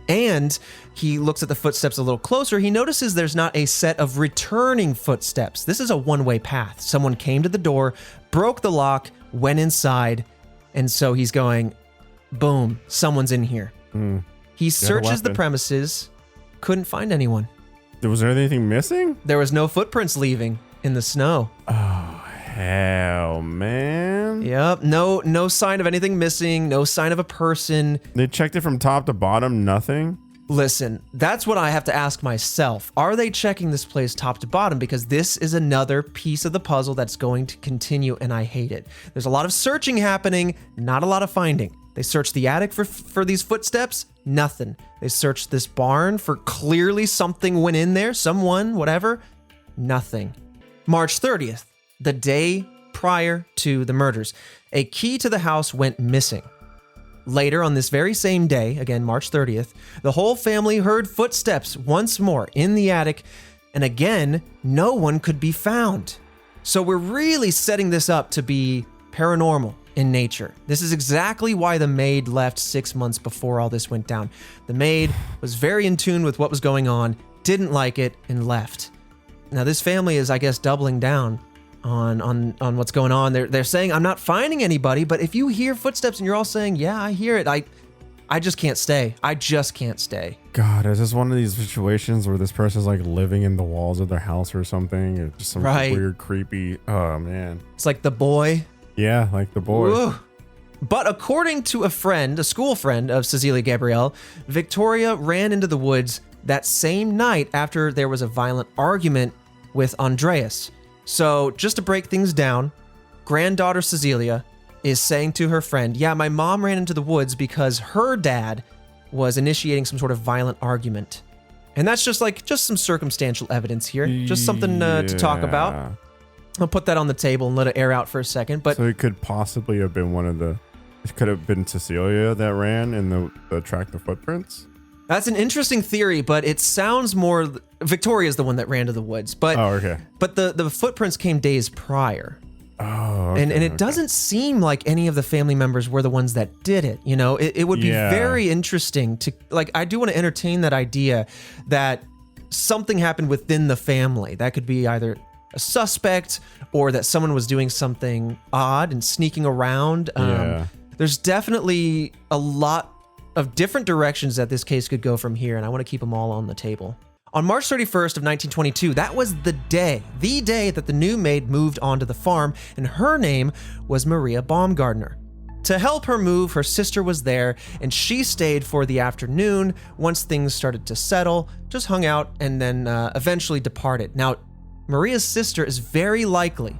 And he looks at the footsteps a little closer. He notices there's not a set of returning footsteps. This is a one-way path. Someone came to the door, broke the lock, went inside, and so he's going, boom, someone's in here. He searches the premises, couldn't find anyone. Was there anything missing? There was no footprints leaving in the snow. Oh, hell, man. Yep, no sign of anything missing, no sign of a person. They checked it from top to bottom, nothing? Listen, that's what I have to ask myself. Are they checking this place top to bottom? Because this is another piece of the puzzle that's going to continue, and I hate it. There's a lot of searching happening, not a lot of finding. They searched the attic for these footsteps, nothing. They searched this barn for clearly something went in there, someone, whatever, nothing. March 30th, the day prior to the murders, a key to the house went missing. Later on this very same day, again, March 30th, the whole family heard footsteps once more in the attic, and again, no one could be found. So we're really setting this up to be paranormal in nature. This is exactly why the maid left 6 months before all this went down. The maid was very in tune with what was going on, didn't like it, and left. Now this family is, I guess, doubling down on what's going on. They're saying, I'm not finding anybody, but if you hear footsteps and you're all saying, yeah, I hear it, I just can't stay. I just can't stay. God, is this one of these situations where this person's like living in the walls of their house or something? Or just some weird, creepy, oh man. It's like The Boy. Yeah, like The Boy. Ooh. But according to a school friend of Cecilia Gabrielle, Victoria ran into the woods that same night after there was a violent argument with Andreas. So just to break things down, granddaughter Cecilia is saying to her friend, yeah, my mom ran into the woods because her dad was initiating some sort of violent argument. And that's just some circumstantial evidence here, just something to talk about. I'll put that on the table and let it air out for a second. But so it could possibly have been it could have been Cecilia that ran in the track the footprints. That's an interesting theory, but it sounds more Victoria's the one that ran to the woods. But okay. But the footprints came days prior. Oh, okay, and it doesn't seem like any of the family members were the ones that did it. You know, it would be very interesting to, I do want to entertain that idea that something happened within the family. That could be either a suspect or that someone was doing something odd and sneaking around. There's definitely a lot of different directions that this case could go from here, and I want to keep them all on the table. On March 31st of 1922, that was the day that the new maid moved onto the farm, and her name was Maria Baumgartner. To help her move, her sister was there, and she stayed for the afternoon. Once things started to settle, just hung out, and then eventually departed. Now, Maria's sister is very likely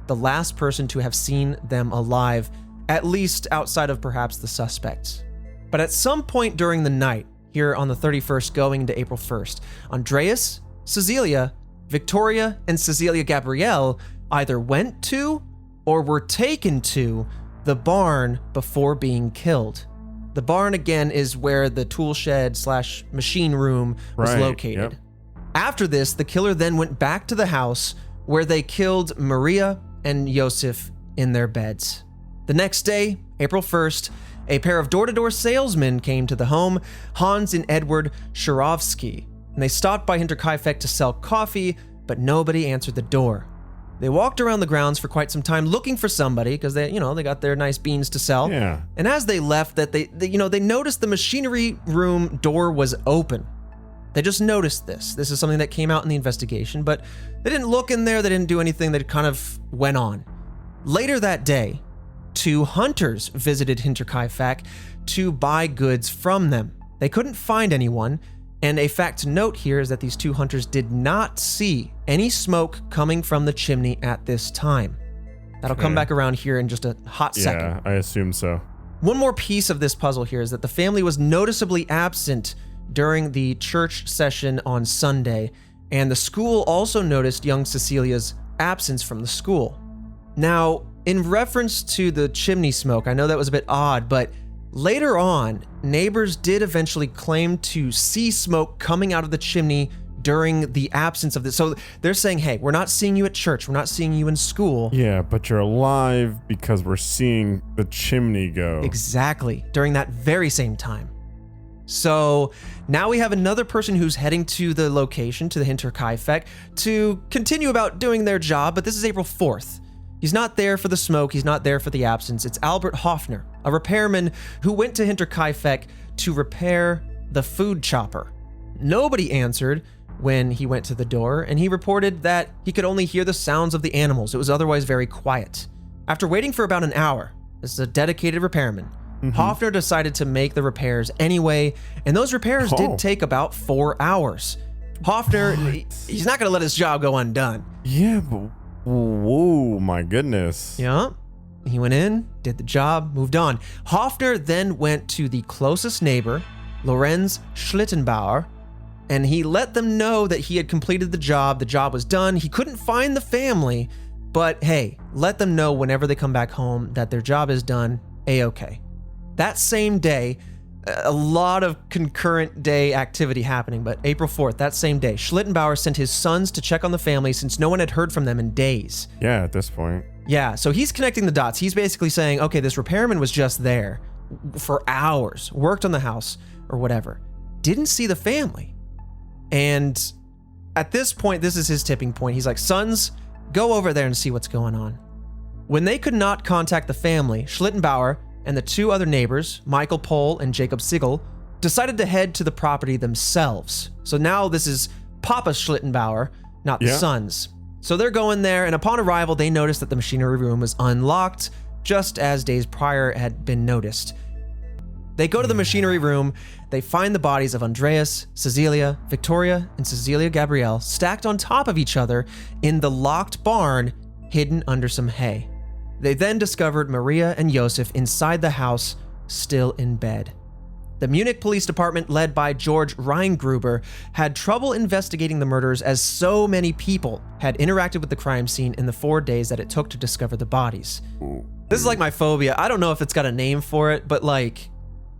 the last person to have seen them alive, at least outside of perhaps the suspects. But at some point during the night, here on the 31st going into April 1st, Andreas, Cecilia, Victoria, and Cecilia Gabrielle either went to or were taken to the barn before being killed. The barn, again, is where the tool shed / machine room was located. Yep. After this, the killer then went back to the house where they killed Maria and Josef in their beds. The next day, April 1st, a pair of door-to-door salesmen came to the home, Hans and Edward Shurovsky, and they stopped by Hinterkaifeck to sell coffee, but nobody answered the door. They walked around the grounds for quite some time looking for somebody because they got their nice beans to sell. Yeah. And as they left, they noticed the machinery room door was open. They just noticed this. This is something that came out in the investigation, but they didn't look in there. They didn't do anything. They kind of went on. Later that day, 2 hunters visited Hinterkaifeck to buy goods from them. They couldn't find anyone, and a fact to note here is that these 2 hunters did not see any smoke coming from the chimney at this time. That'll come back around here in just a hot second. Yeah, I assume so. One more piece of this puzzle here is that the family was noticeably absent during the church session on Sunday, and the school also noticed young Cecilia's absence from the school. Now, in reference to the chimney smoke, I know that was a bit odd, but later on, neighbors did eventually claim to see smoke coming out of the chimney during the absence of this. So they're saying, hey, we're not seeing you at church, we're not seeing you in school. Yeah, but you're alive because we're seeing the chimney go. Exactly, during that very same time. So now we have another person who's heading to the location, to the Hinterkaifeck, to continue about doing their job, but this is April 4th. He's not there for the smoke, he's not there for the absence. It's Albert Hoffner, a repairman who went to Hinterkaifeck to repair the food chopper. Nobody answered when he went to the door, and he reported that he could only hear the sounds of the animals. It was otherwise very quiet. After waiting for about an hour, this is a dedicated repairman, Hoffner decided to make the repairs anyway, and those repairs did take about 4 hours. Hoffner, he's not gonna let his job go undone. Yeah, but whoa, my goodness. Yeah. He went in, did the job, moved on. Hoffner then went to the closest neighbor, Lorenz Schlittenbauer, and he let them know that he had completed the job was done. He couldn't find the family, but hey, let them know whenever they come back home that their job is done, a-okay. That same day, a lot of concurrent day activity happening, but April 4th, that same day, Schlittenbauer sent his sons to check on the family since no one had heard from them in days. Yeah, at this point. Yeah, so he's connecting the dots. He's basically saying, okay, this repairman was just there for hours, worked on the house or whatever, didn't see the family. And at this point, this is his tipping point. He's like, sons, go over there and see what's going on. When they could not contact the family, Schlittenbauer and the two other neighbors, Michael Pohl and Jacob Siegel, decided to head to the property themselves. So now this is Papa Schlittenbauer, not the sons. So they're going there, and upon arrival, they noticed that the machinery room was unlocked, just as days prior had been noticed. They go to the machinery room, they find the bodies of Andreas, Cecilia, Victoria, and Cecilia Gabrielle stacked on top of each other in the locked barn hidden under some hay. They then discovered Maria and Josef inside the house, still in bed. The Munich Police Department, led by George Reingruber, had trouble investigating the murders as so many people had interacted with the crime scene in the 4 days that it took to discover the bodies. This is like my phobia. I don't know if it's got a name for it, but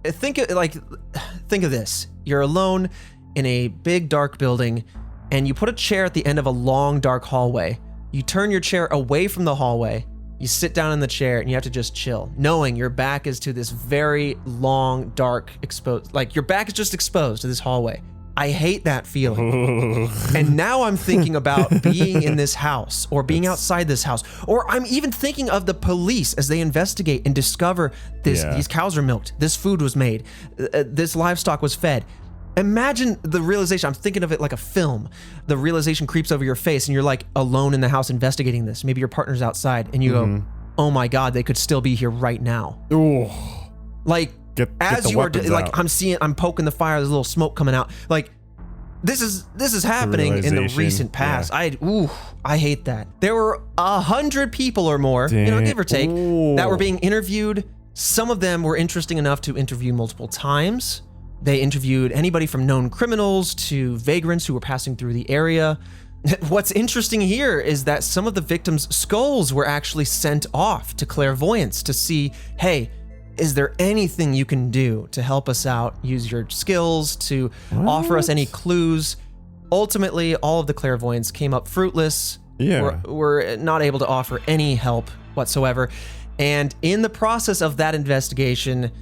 think of this. You're alone in a big dark building, and you put a chair at the end of a long dark hallway. You turn your chair away from the hallway, you sit down in the chair, and you have to just chill, knowing your back is to this very long, dark, exposed, like your back is just exposed to this hallway. I hate that feeling. And now I'm thinking about being in this house or being outside this house, or I'm even thinking of the police as they investigate and discover these cows are milked, this food was made, this livestock was fed. Imagine the realization. I'm thinking of it like a film. The realization creeps over your face and you're like alone in the house investigating this. Maybe your partner's outside and you go, oh my God, they could still be here right now. Ooh. Like, as you are, like, I'm poking the fire, there's a little smoke coming out. Like, this is happening in the recent past. Yeah. I hate that. There were 100 people or more, give or take, that were being interviewed. Some of them were interesting enough to interview multiple times. They interviewed anybody from known criminals to vagrants who were passing through the area. What's interesting here is that some of the victims' skulls were actually sent off to clairvoyants to see, hey, is there anything you can do to help us out? Use your skills to offer us any clues. Ultimately, all of the clairvoyants came up fruitless. Yeah. Were not able to offer any help whatsoever. And in the process of that investigation,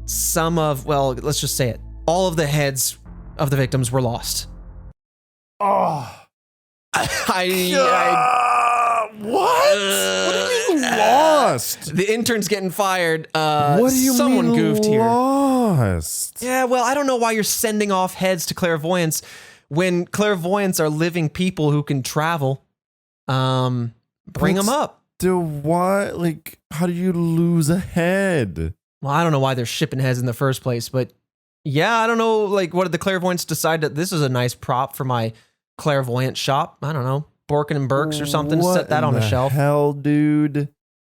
let's just say it, all of the heads of the victims were lost. Oh. What? What do you mean lost? The intern's getting fired. What do you someone mean goofed lost? Here. Yeah, well, I don't know why you're sending off heads to clairvoyants when clairvoyants are living people who can travel. Bring them up. What? Like, how do you lose a head? Well, I don't know why they're shipping heads in the first place, but yeah, I don't know. Like, what did the clairvoyants decide that this is a nice prop for my clairvoyant shop? I don't know. Borkin and Burks or something. Set that on a shelf. Hell, dude.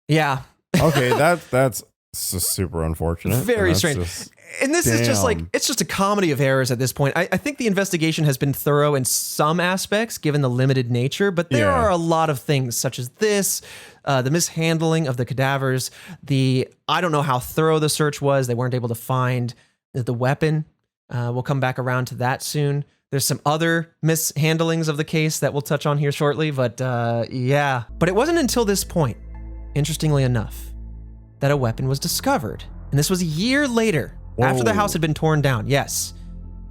Yeah. Okay, that's It's just super unfortunate. Very strange. And this is just like, it's just a comedy of errors at this point. I think the investigation has been thorough in some aspects, given the limited nature, but there are a lot of things such as this, the mishandling of the cadavers, I don't know how thorough the search was. They weren't able to find the weapon. We'll come back around to that soon. There's some other mishandlings of the case that we'll touch on here shortly, but yeah. But it wasn't until this point, interestingly enough, that a weapon was discovered. And this was a year later, after the house had been torn down. Yes.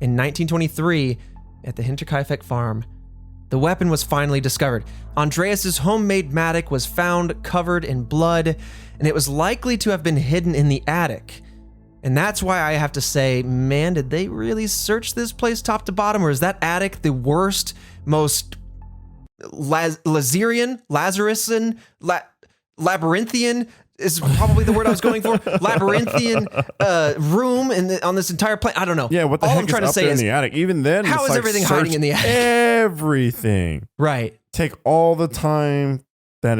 In 1923, at the Hinterkaifeck farm, the weapon was finally discovered. Andreas's homemade mattock was found covered in blood, and it was likely to have been hidden in the attic. And that's why I have to say, man, did they really search this place top to bottom? Or is that attic the worst, most Lazarusian, labyrinthian is probably the word I was going for. Labyrinthian room on this entire planet. I don't know. Yeah, what the All heck I'm trying is to up say there is, in the attic? Even then, how it's is like everything hiding in the attic? Everything. Right. Take all the time that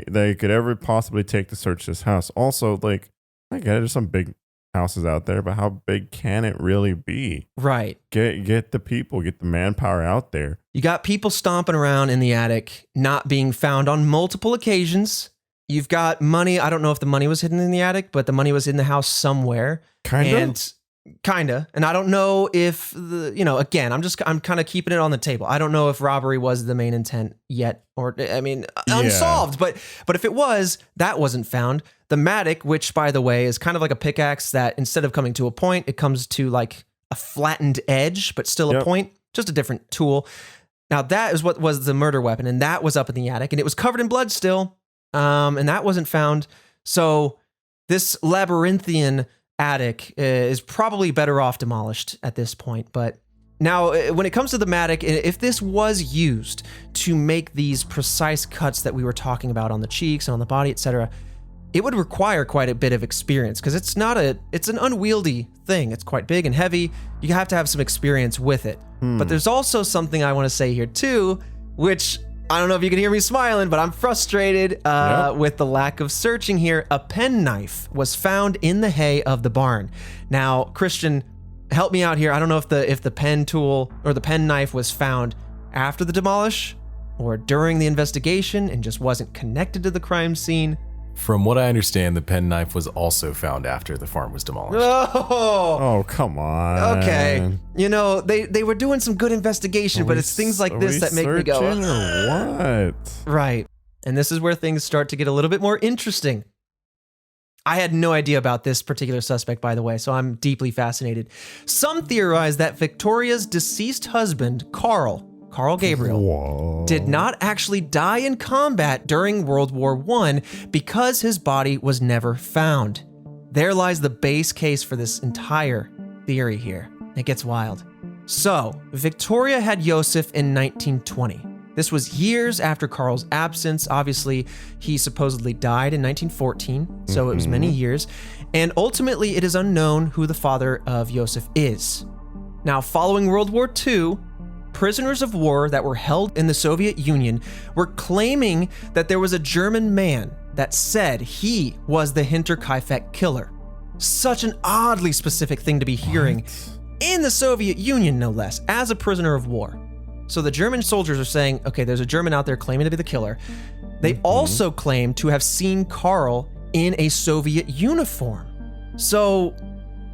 they could ever possibly take to search this house. Also, like, I get it, there's some big houses out there, but how big can it really be? Right. Get the people, get the manpower out there. You got people stomping around in the attic, not being found on multiple occasions. You've got money. I don't know if the money was hidden in the attic, but the money was in the house somewhere. Kinda. And I don't know if again, I'm kind of keeping it on the table. I don't know if robbery was the main intent yet, or unsolved. But if it was, that wasn't found. The mattock, which by the way is kind of like a pickaxe that instead of coming to a point, it comes to like a flattened edge, but still a point, just a different tool. Now that is what was the murder weapon, and that was up in the attic, and it was covered in blood still, and that wasn't found. So this labyrinthian attic is probably better off demolished at this point. But now when it comes to the mattock, if this was used to make these precise cuts that we were talking about on the cheeks and on the body, etc., it would require quite a bit of experience, because it's an unwieldy thing. It's quite big and heavy. You have to have some experience with it. But there's also something I want to say here too, which I don't know if you can hear me smiling, but I'm frustrated with the lack of searching here. A penknife was found in the hay of the barn. Now, Christian, help me out here. I don't know if the pen tool or the penknife was found after the demolish or during the investigation and just wasn't connected to the crime scene. From what I understand, the penknife was also found after the farm was demolished. Oh, come on. Okay. They were doing some good investigation, but it's things like this that make me go, or what? Right. And this is where things start to get a little bit more interesting. I had no idea about this particular suspect, by the way, so I'm deeply fascinated. Some theorize that Victoria's deceased husband, Carl Gabriel, did not actually die in combat during World War I because his body was never found. There lies the base case for this entire theory here. It gets wild. So, Victoria had Joseph in 1920. This was years after Carl's absence. Obviously, he supposedly died in 1914, so it was many years. And ultimately, it is unknown who the father of Joseph is. Now, following World War II, prisoners of war that were held in the Soviet Union were claiming that there was a German man that said he was the Hinterkaifeck killer. Such an oddly specific thing to be hearing in the Soviet Union, no less, as a prisoner of war. So the German soldiers are saying, okay, there's a German out there claiming to be the killer. They also claim to have seen Carl in a Soviet uniform. So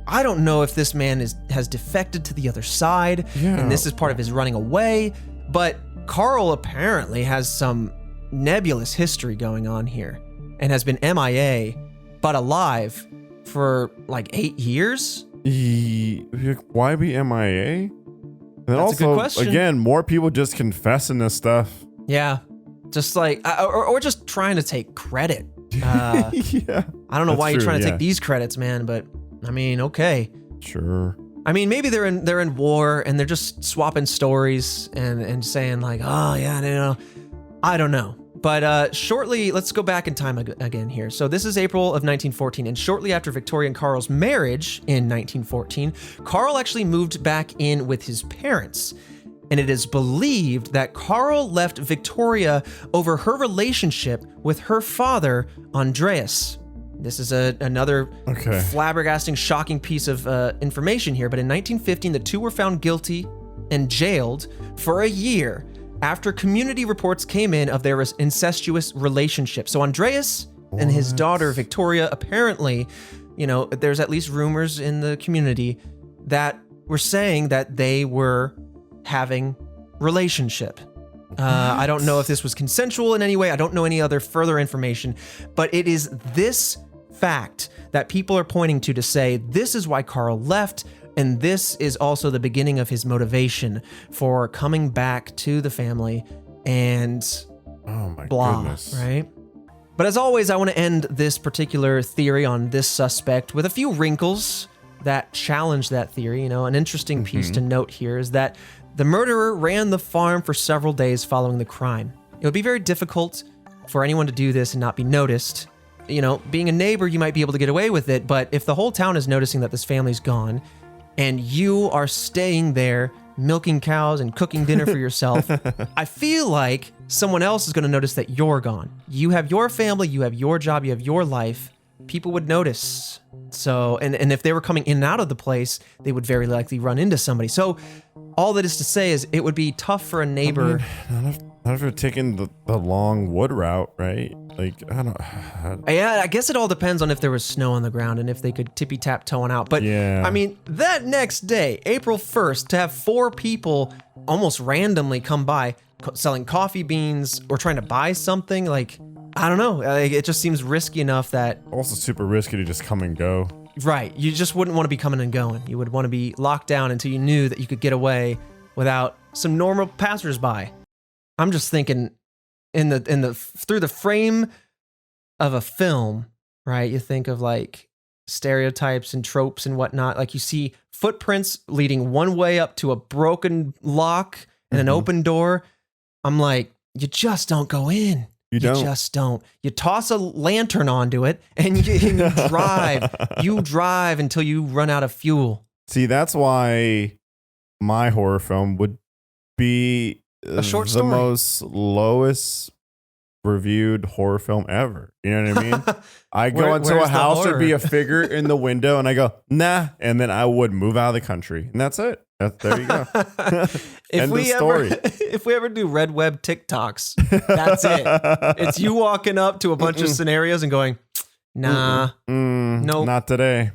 I don't know if this man has defected to the other side, and this is part of his running away, but Carl apparently has some nebulous history going on here and has been MIA, but alive for like 8 years? Why be MIA? And That's also, a good question. Again, more people just confessing this stuff. Yeah, just like, or just trying to take credit. I don't know why you're trying to take these credits, man, but I mean, okay. Sure. I mean, maybe they're in war and they're just swapping stories and saying like, oh yeah, I don't know. But shortly, let's go back in time again here. So this is April of 1914, and shortly after Victoria and Carl's marriage in 1914, Carl actually moved back in with his parents. And it is believed that Carl left Victoria over her relationship with her father, Andreas. This is another flabbergasting, shocking piece of information here. But in 1915, the two were found guilty and jailed for a year after community reports came in of their incestuous relationship. So Andreas and his daughter, Victoria, apparently, there's at least rumors in the community that were saying that they were having relationship. I don't know if this was consensual in any way. I don't know any other further information, but it is this fact that people are pointing to say this is why Carl left, and this is also the beginning of his motivation for coming back to the family and goodness. Right? But as always, I want to end this particular theory on this suspect with a few wrinkles that challenge that theory. An interesting piece to note here is that the murderer ran the farm for several days following the crime. It would be very difficult for anyone to do this and not be noticed. Being a neighbor, you might be able to get away with it, but if the whole town is noticing that this family's gone and you are staying there milking cows and cooking dinner for yourself, I feel like someone else is going to notice that you're gone. You have your family, you have your job, you have your life. People would notice. So, and if they were coming in and out of the place, they would very likely run into somebody. So all that is to say is it would be tough for a neighbor. Not if you're taking the long wood route, right? Yeah, I guess it all depends on if there was snow on the ground and if they could tippy-tap-toeing out. But yeah. I mean, that next day, April 1st, to have 4 people almost randomly come by selling coffee beans or trying to buy something, I don't know. It just seems risky enough that... Also super risky to just come and go. Right. You just wouldn't want to be coming and going. You would want to be locked down until you knew that you could get away without some normal passersby. I'm just thinking through the frame of a film, right? You think of stereotypes and tropes and whatnot. You see footprints leading one way up to a broken lock and an open door. I'm like, you just don't go in. You just don't. You toss a lantern onto it and you drive. You drive until you run out of fuel. See, that's why my horror film would be a short story. The most lowest reviewed horror film ever. You know what I mean? I go into a house, there'd be a figure in the window, and I go, nah, and then I would move out of the country, and that's it. There you go. End of story. If we ever do Red Web TikToks, that's it. It's you walking up to a bunch of scenarios and going, nah, nope. Not today.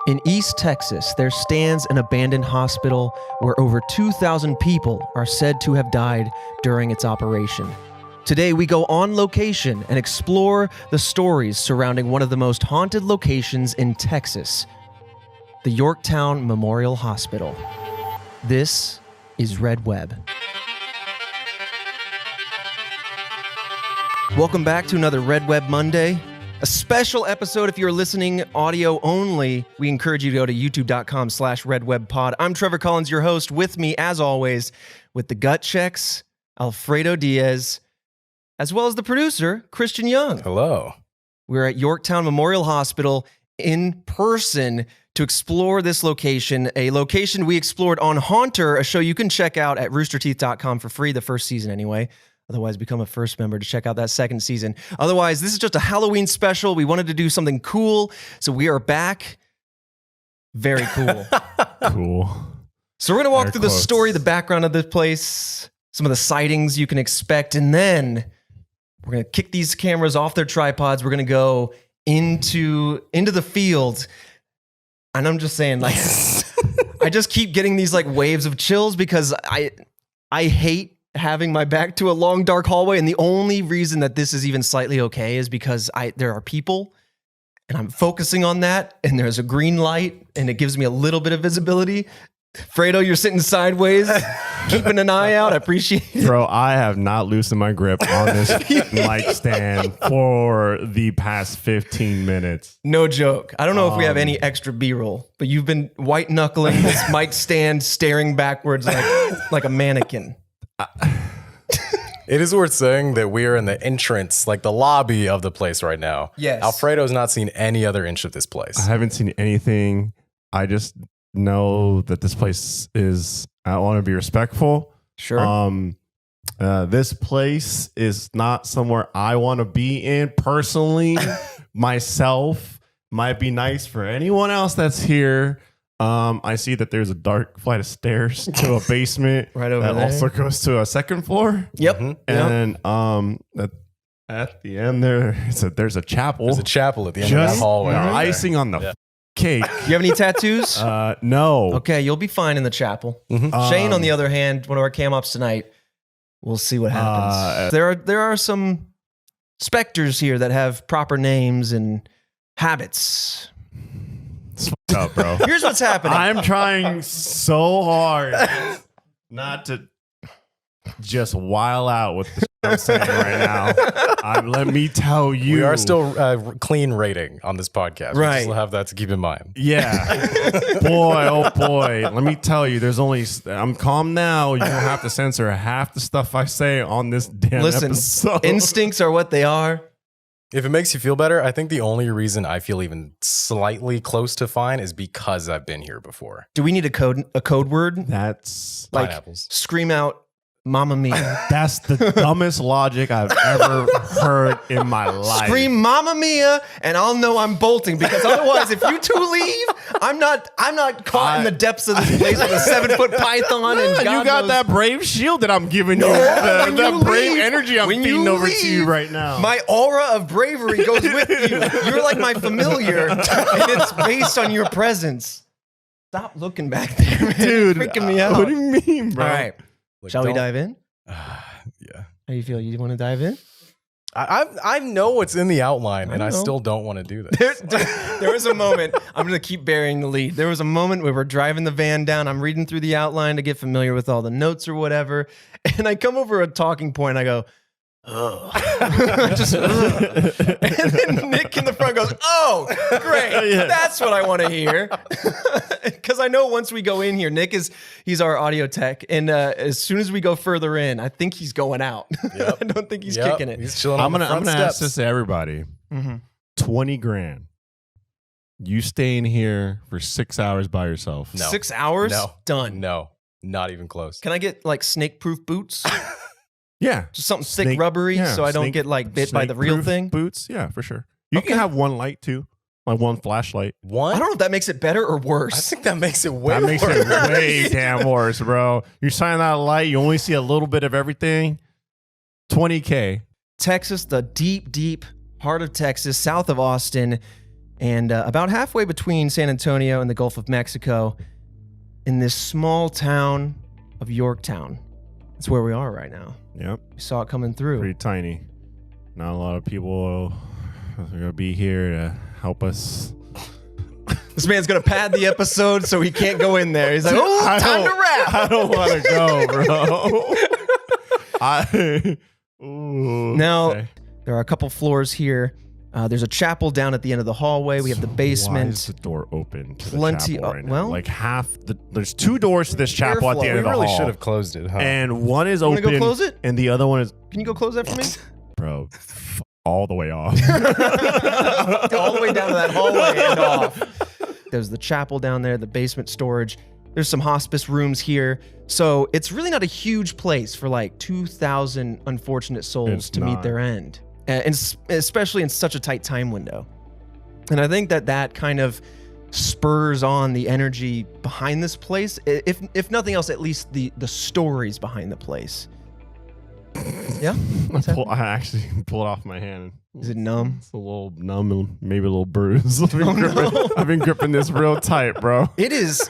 In East Texas, there stands an abandoned hospital where over 2,000 people are said to have died during its operation. Today, we go on location and explore the stories surrounding one of the most haunted locations in Texas, the Yorktown Memorial Hospital. This is Red Web. Welcome back to another Red Web Monday. A special episode if you're listening audio only. We encourage you to go to youtube.com/redwebpod. I'm Trevor Collins, your host, with me, as always, with the gut checks, Alfredo Diaz, as well as the producer, Christian Young. Hello. We're at Yorktown Memorial Hospital in person to explore this location, a location we explored on Haunter, a show you can check out at roosterteeth.com for free, the first season anyway. Otherwise, become a first member to check out that second season. Otherwise, this is just a Halloween special. We wanted to do something cool, so we are back. Very cool. Cool. So we're going to walk through the story, the background of this place, some of the sightings you can expect, and then we're going to kick these cameras off their tripods. We're going to go into the field. And I'm just saying, I just keep getting these waves of chills because I hate having my back to a long, dark hallway. And the only reason that this is even slightly okay is because there are people and I'm focusing on that. And there's a green light and it gives me a little bit of visibility. Fredo, you're sitting sideways, keeping an eye out. I appreciate it. Bro, I have not loosened my grip on this mic stand for the past 15 minutes. No joke. I don't know if we have any extra B-roll, but you've been white knuckling this mic stand, staring backwards like a mannequin. It is worth saying that we are in the entrance, the lobby of the place right now. Yes. Alfredo's not seen any other inch of this place. I haven't seen anything. I just know that this place is. I want to be respectful. Sure. This place is not somewhere I want to be in personally. Myself might be nice for anyone else that's here. I see that there's a dark flight of stairs to a basement Right over that there. also goes to a second floor. Yep. And at the end there's a chapel. There's a chapel at the end of that hallway. right there. icing on the cake. You have any tattoos? No. Okay, you'll be fine in the chapel. Mhm. Shane, on the other hand, one of our cam ops tonight, we'll see what happens. There are some specters here that have proper names and habits. It's fucked up, bro. Here's what's happening. I'm trying so hard not to just while out with the shit I'm saying right now. Let me tell you. We are still clean rating on this podcast. Right. We still have that to keep in mind. Yeah. Boy, oh boy. Let me tell you, I'm calm now. You don't have to censor half the stuff I say on this damn Listen, episode. instincts are what they are. If it makes you feel better, I think the only reason I feel even slightly close to fine is because I've been here before. Do we need a code word? That's Like Pineapples. scream out Mamma Mia. That's the dumbest logic I've ever heard in my life. Scream Mamma Mia and I'll know I'm bolting, because otherwise if you two leave, I'm not caught in the depths of this place with a 7-foot python and God you got knows- that brave shield that I'm giving you. when That you brave leave- energy I'm when you feeding over to leave, you right now. My aura of bravery goes with you. You're like my familiar, and it's based on your presence. Stop looking back there, man. Dude, You're freaking me out. What do you mean, bro? All right, Like, shall we don't- dive in? Yeah. How do you feel? You want to dive in? I know what's in the outline, and I know. still don't want to do this. There was a moment, I'm going to keep burying the lead. There was a moment where we're driving the van down. I'm reading through the outline to get familiar with all the notes or whatever. And I come over a talking point. I go, oh. Just, ugh. And then Nick in the front goes, oh, great. Yeah. That's what I want to hear. Because I know once we go in here, he's our audio tech. And as soon as we go further in, I think he's going out. Yep. I don't think he's Yep, kicking it. He's chilling I'm on gonna the front ask steps. this to everybody. Mm-hmm. 20 grand. You staying here for 6 hours by yourself. No. 6 hours? No. Done. No, not even close. Can I get like snake-proof boots? Yeah. Just something thick, Snake- rubbery, yeah, so I don't snake- get like bit by the real snake-proof thing. Boots. Yeah, for sure. You Okay. can have one light too. Like one flashlight. One? I don't know if that makes it better or I worse. think that makes it way That makes worse. it way damn worse, bro. You're shining that light. You only see a little bit of everything. 20K. Texas, the deep, deep heart of Texas, south of Austin, and about halfway between San Antonio and the Gulf of Mexico, in this small town of Yorktown. That's where we are right now. Yep. We saw it coming through. Pretty tiny. Not a lot of people are going to be here to help us. This man's gonna pad the episode so he can't go in there. He's like, oh, time to wrap. I don't want to go, bro. Ooh, Now, okay. there are a couple floors here. There's a chapel down at the end of the hallway. We have the Why basement. is the door open to Plenty the chapel of- right now? well- Like there's 2 doors to this chapel at the Airflow. end We of the really hall. should have closed it, huh? And one is wanna open. go close it? And the other one is, Can you go close that for me? bro, all the way off. All the way down to that hallway and off. There's the chapel down there, the basement storage. There's some hospice rooms here. So it's really not a huge place for like 2,000 unfortunate souls It's to meet not. their end. And especially in such a tight time window. And I think that kind of spurs on the energy behind this place. If nothing else, at least the stories behind the place. Yeah? What's I happening? actually pulled it off my hand. Is it numb? It's a little numb and maybe a little bruised. I've been gripping this real tight, bro. It is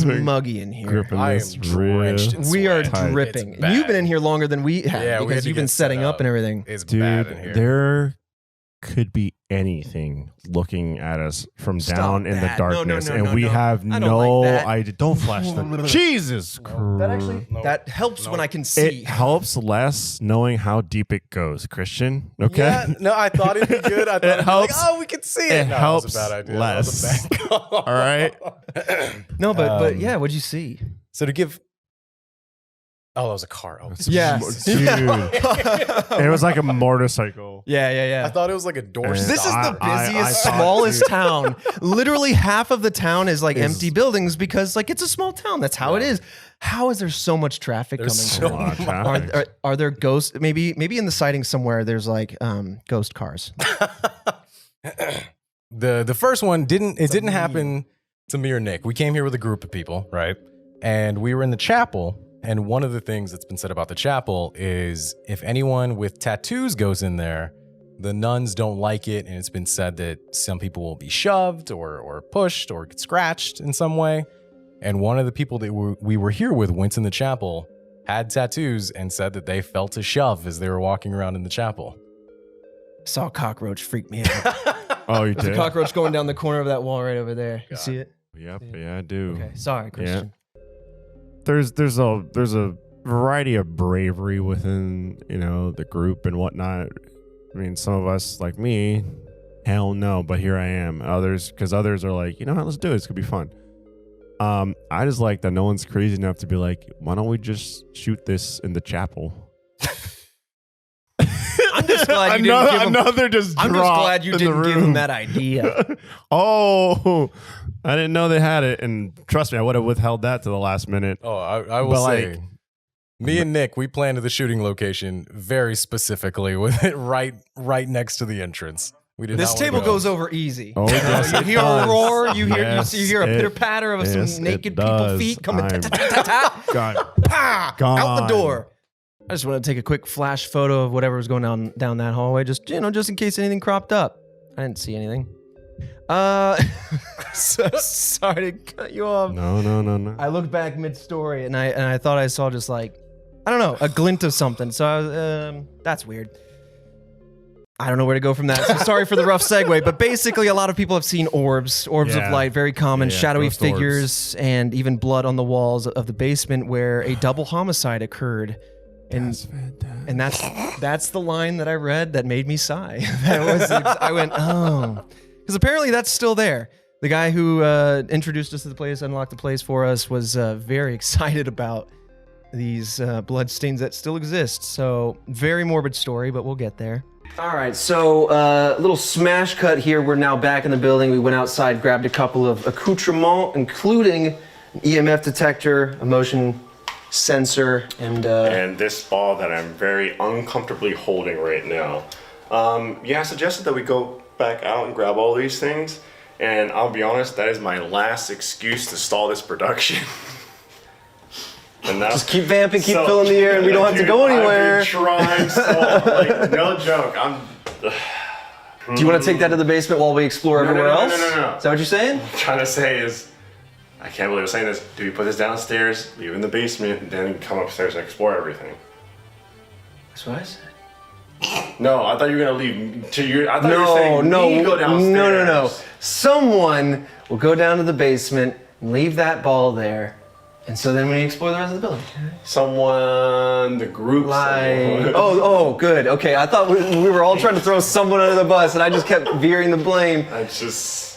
muggy in here. Gripping I this am real drenched in We are sweat. dripping. It's bad. You've been in here longer than we have Yeah, we had because to you've been get setting set up and everything. It's bad in Dude, here. there could be anything looking at us from Stop down in the that. No, no, darkness, no, and no, we no. have I don't no like that. idea. Don't flash them. Jesus Christ. That helps when I can It see. helps less knowing how deep it goes, Christian. Okay? Yeah, no, I thought it'd be good. I thought it'd be helps- like, oh, we could see it. it No, helps that was a bad idea. That was a less. bad call. All right. No, but Um, yeah, what'd you see? So to give Oh, that was a car. Oh, Yes. Dude. It was like a motorcycle. Yeah. I thought it was like a door. This is the I busiest, thought, smallest dude. town. Literally half of the town is like empty buildings because like it's a small town. That's how it is. How is there so much traffic There's coming so through? A lot of traffic. Are there ghosts? Maybe in the sighting somewhere there's like ghost cars. The first one didn't happen to me or Nick. We came here with a group of people, right? And we were in the chapel. And one of the things that's been said about the chapel is if anyone with tattoos goes in there, the nuns don't like it. And it's been said that some people will be shoved or pushed or get scratched in some way. And one of the people that we were here with went in the chapel, had tattoos, and said that they felt a shove as they were walking around in the chapel. Saw a cockroach freak me out. Oh, you There's a did? cockroach going down the corner of that wall right over there. You see it? Yep. Yeah, I do. Okay. Sorry, Christian. There's a variety of bravery within, the group and whatnot. I mean, some of us, like me, hell no, but here I am. Because others are like, let's do it. It's gonna be fun. I just like that no one's crazy enough to be like, why don't we just shoot this in the chapel? I'm just glad you didn't give him. Another just I'm just drop glad you in the didn't give him room. that idea. Oh, I didn't know they had it, and trust me, I would have withheld that to the last minute. Oh, I will But, say, like- me and Nick, we planned the shooting location very specifically with it right next to the entrance. We did This not wanna table go. goes over easy. Oh, yes, You it hear a does. roar, you hear Yes, you hear a it- pitter patter of yes, some it naked people does. feet coming I'm- ta-ta-ta-ta-ta, God. pa, out the Gone. door. I just want to take a quick flash photo of whatever was going down that hallway, just in case anything cropped up. I didn't see anything. So sorry to cut you off. No. I looked back mid-story and I thought I saw just like, I don't know, a glint of something. So I was, that's weird. I don't know where to go from that. So sorry for the rough segue, but basically a lot of people have seen orbs of Yeah. light, very common, Yeah, shadowy ghost orbs. figures, and even blood on the walls of the basement where a double homicide occurred. And and that's the line that I read that made me sigh. I went, oh, because apparently that's still there. The guy who introduced us to the place, unlocked the place for us, was very excited about these blood stains that still exist. So very morbid story, but we'll get there. All right, so a little smash cut here. We're now back in the building. We went outside, grabbed a couple of accoutrements, including an EMF detector, a motion sensor, and this ball that I'm very uncomfortably holding right now. I suggested that we go back out and grab all these things, and I'll be honest, that is my last excuse to stall this production. And now, just keep vamping, keep filling the air, and we don't have to go anywhere. I've been trying so, no joke. Do you want to take that to the basement while we explore everywhere else? No. Is that what you're saying? What I'm trying to say is, I can't believe I'm saying this. Do we put this downstairs, leave it in the basement, and then come upstairs and explore everything? That's what I said. No, I thought you were gonna leave. I thought you were saying me go downstairs. No. Someone will go down to the basement and leave that ball there, and so then we explore the rest of the building. Someone, the group. someone. Oh, good. Okay, I thought we were all trying to throw someone under the bus, and I just kept veering the blame. I just.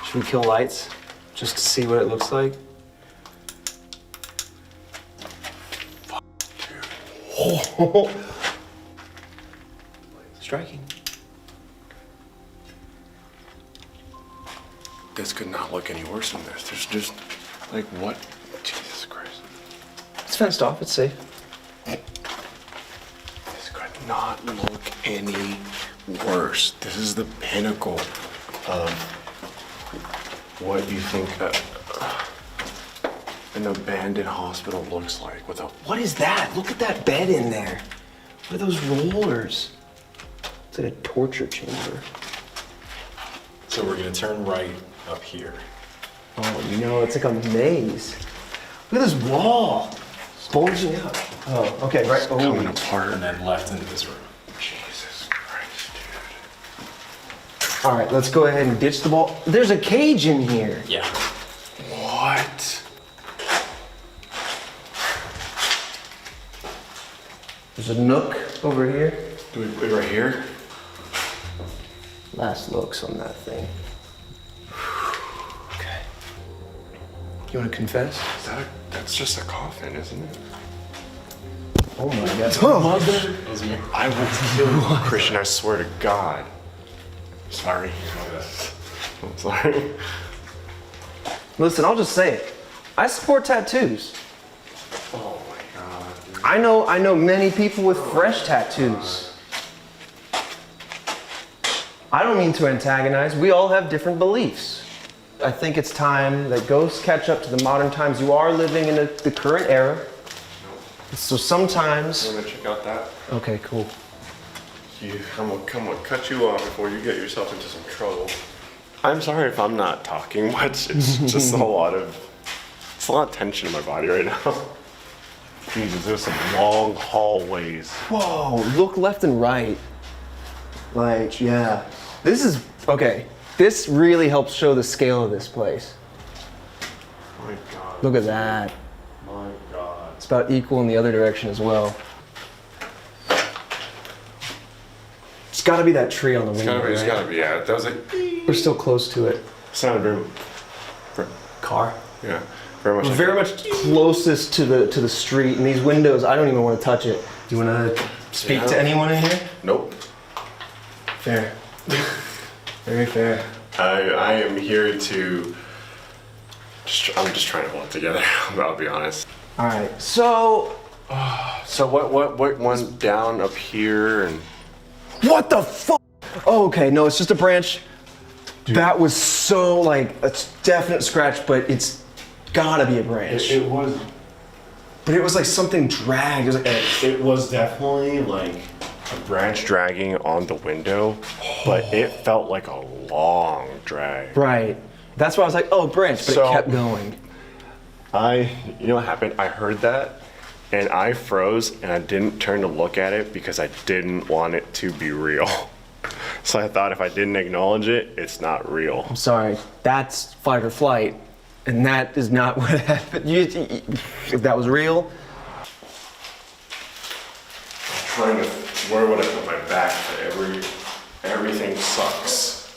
Should we kill lights just to see what it looks like? Striking. This could not look any worse than this. There's just like what? Jesus Christ. It's fenced off. It's safe. This could not look any worse. This is the pinnacle of what you think an abandoned hospital looks like with a. What is that? Look at that bed in there. What are those rollers? It's like a torture chamber. So we're gonna turn right up here. Oh no, it's like a maze. Look at this wall. Bulging out. Oh, okay, right. Coming apart. And then left into this room. Jesus Christ, dude. All right, let's go ahead and ditch the wall. There's a cage in here. Yeah. What? There's a nook over here. Do we put it right here? Last looks on that thing. Okay. You want to confess? That's just a coffin, isn't it? Oh my God. Mother. I will kill you, Christian, I swear to God. Sorry. I'm sorry. Listen, I'll just say it. I support tattoos. Oh my God. I know many people with fresh tattoos. I don't mean to antagonize. We all have different beliefs. I think it's time that ghosts catch up to the modern times. You are living in the current era. So sometimes... You want to check out that? Okay, cool. I'm gonna cut you off before you get yourself into some trouble. I'm sorry if I'm not talking much. It's just a lot of tension in my body right now. Jesus, there's some long hallways. Whoa, look left and right. Like, yeah. This is, okay. This really helps show the scale of this place. My God. Look at that. My God. It's about equal in the other direction as well. It's gotta be that tree on the window. It's gotta be, yeah. That was like, we're still close to it. sounded very, Car? yeah, very much. We're very much closest to the street, and these windows, I don't even want to touch it. Do you want to speak to anyone in here? Nope. Fair. Very fair. I am here to. I'm just trying to hold it together. I'll be honest. All right. So what went down up here and? what the fuck? Oh, okay. No, it's just a branch. Dude. That was so like a definite scratch, but it's gotta be a branch. It was. But it was like something dragged. It was like It was definitely like a branch dragging on the window, but it felt like a long drag. right. That's why I was like, oh, branch, but So- it kept going. You know what happened? I heard that and I froze and I didn't turn to look at it because I didn't want it to be real. So I thought if I didn't acknowledge it, it's not real. I'm sorry. That's fight or flight, and that is not what happened. If that was real. Trying to, where would I put my back? Everything sucks.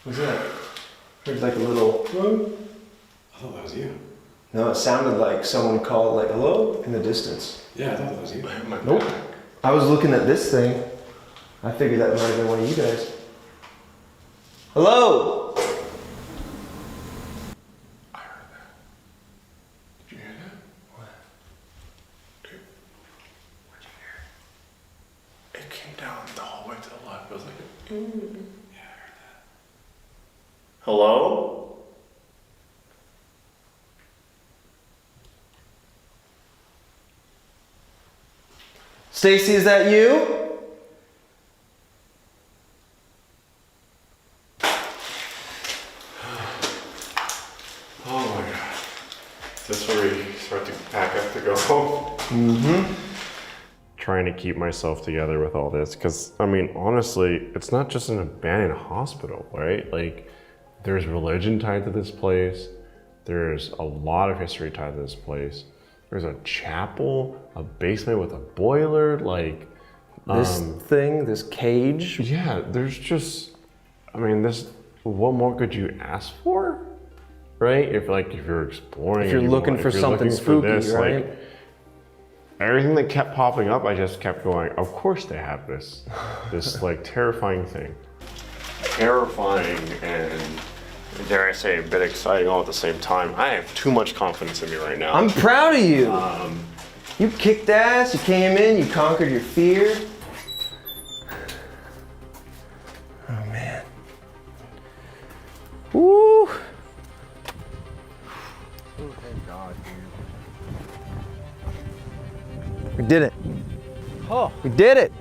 What's that? There's like a little. I thought that was you. No, it sounded like someone called like hello in the distance. Yeah, I thought that was you. My Nope. back. I was looking at this thing. I figured that might have been one of you guys. Hello? I heard that. Did you hear that? What? Dude, what'd you hear? It came down the hallway to the left. It was like a... Yeah, I heard that. Hello? Stacy, is that you? Oh my God. Is this where we start to pack up to go home? Mm-hmm. Trying to keep myself together with all this, because I mean, honestly, it's not just an abandoned hospital, right? Like, there's religion tied to this place. There's a lot of history tied to this place. There's a chapel, a basement with a boiler, like This thing, this cage. yeah. There's just, I mean, this. What more could you ask for, right? If you're exploring, If you're looking for something spooky, right? Like, everything that kept popping up, I just kept going, of course they have this like terrifying thing. Terrifying and, dare I say, a bit exciting all at the same time. I have too much confidence in me right now. I'm proud of you. You kicked ass, you came in, you conquered your fear. Oh man. Woo! Oh, thank God, dude. We did it. Oh, we did it.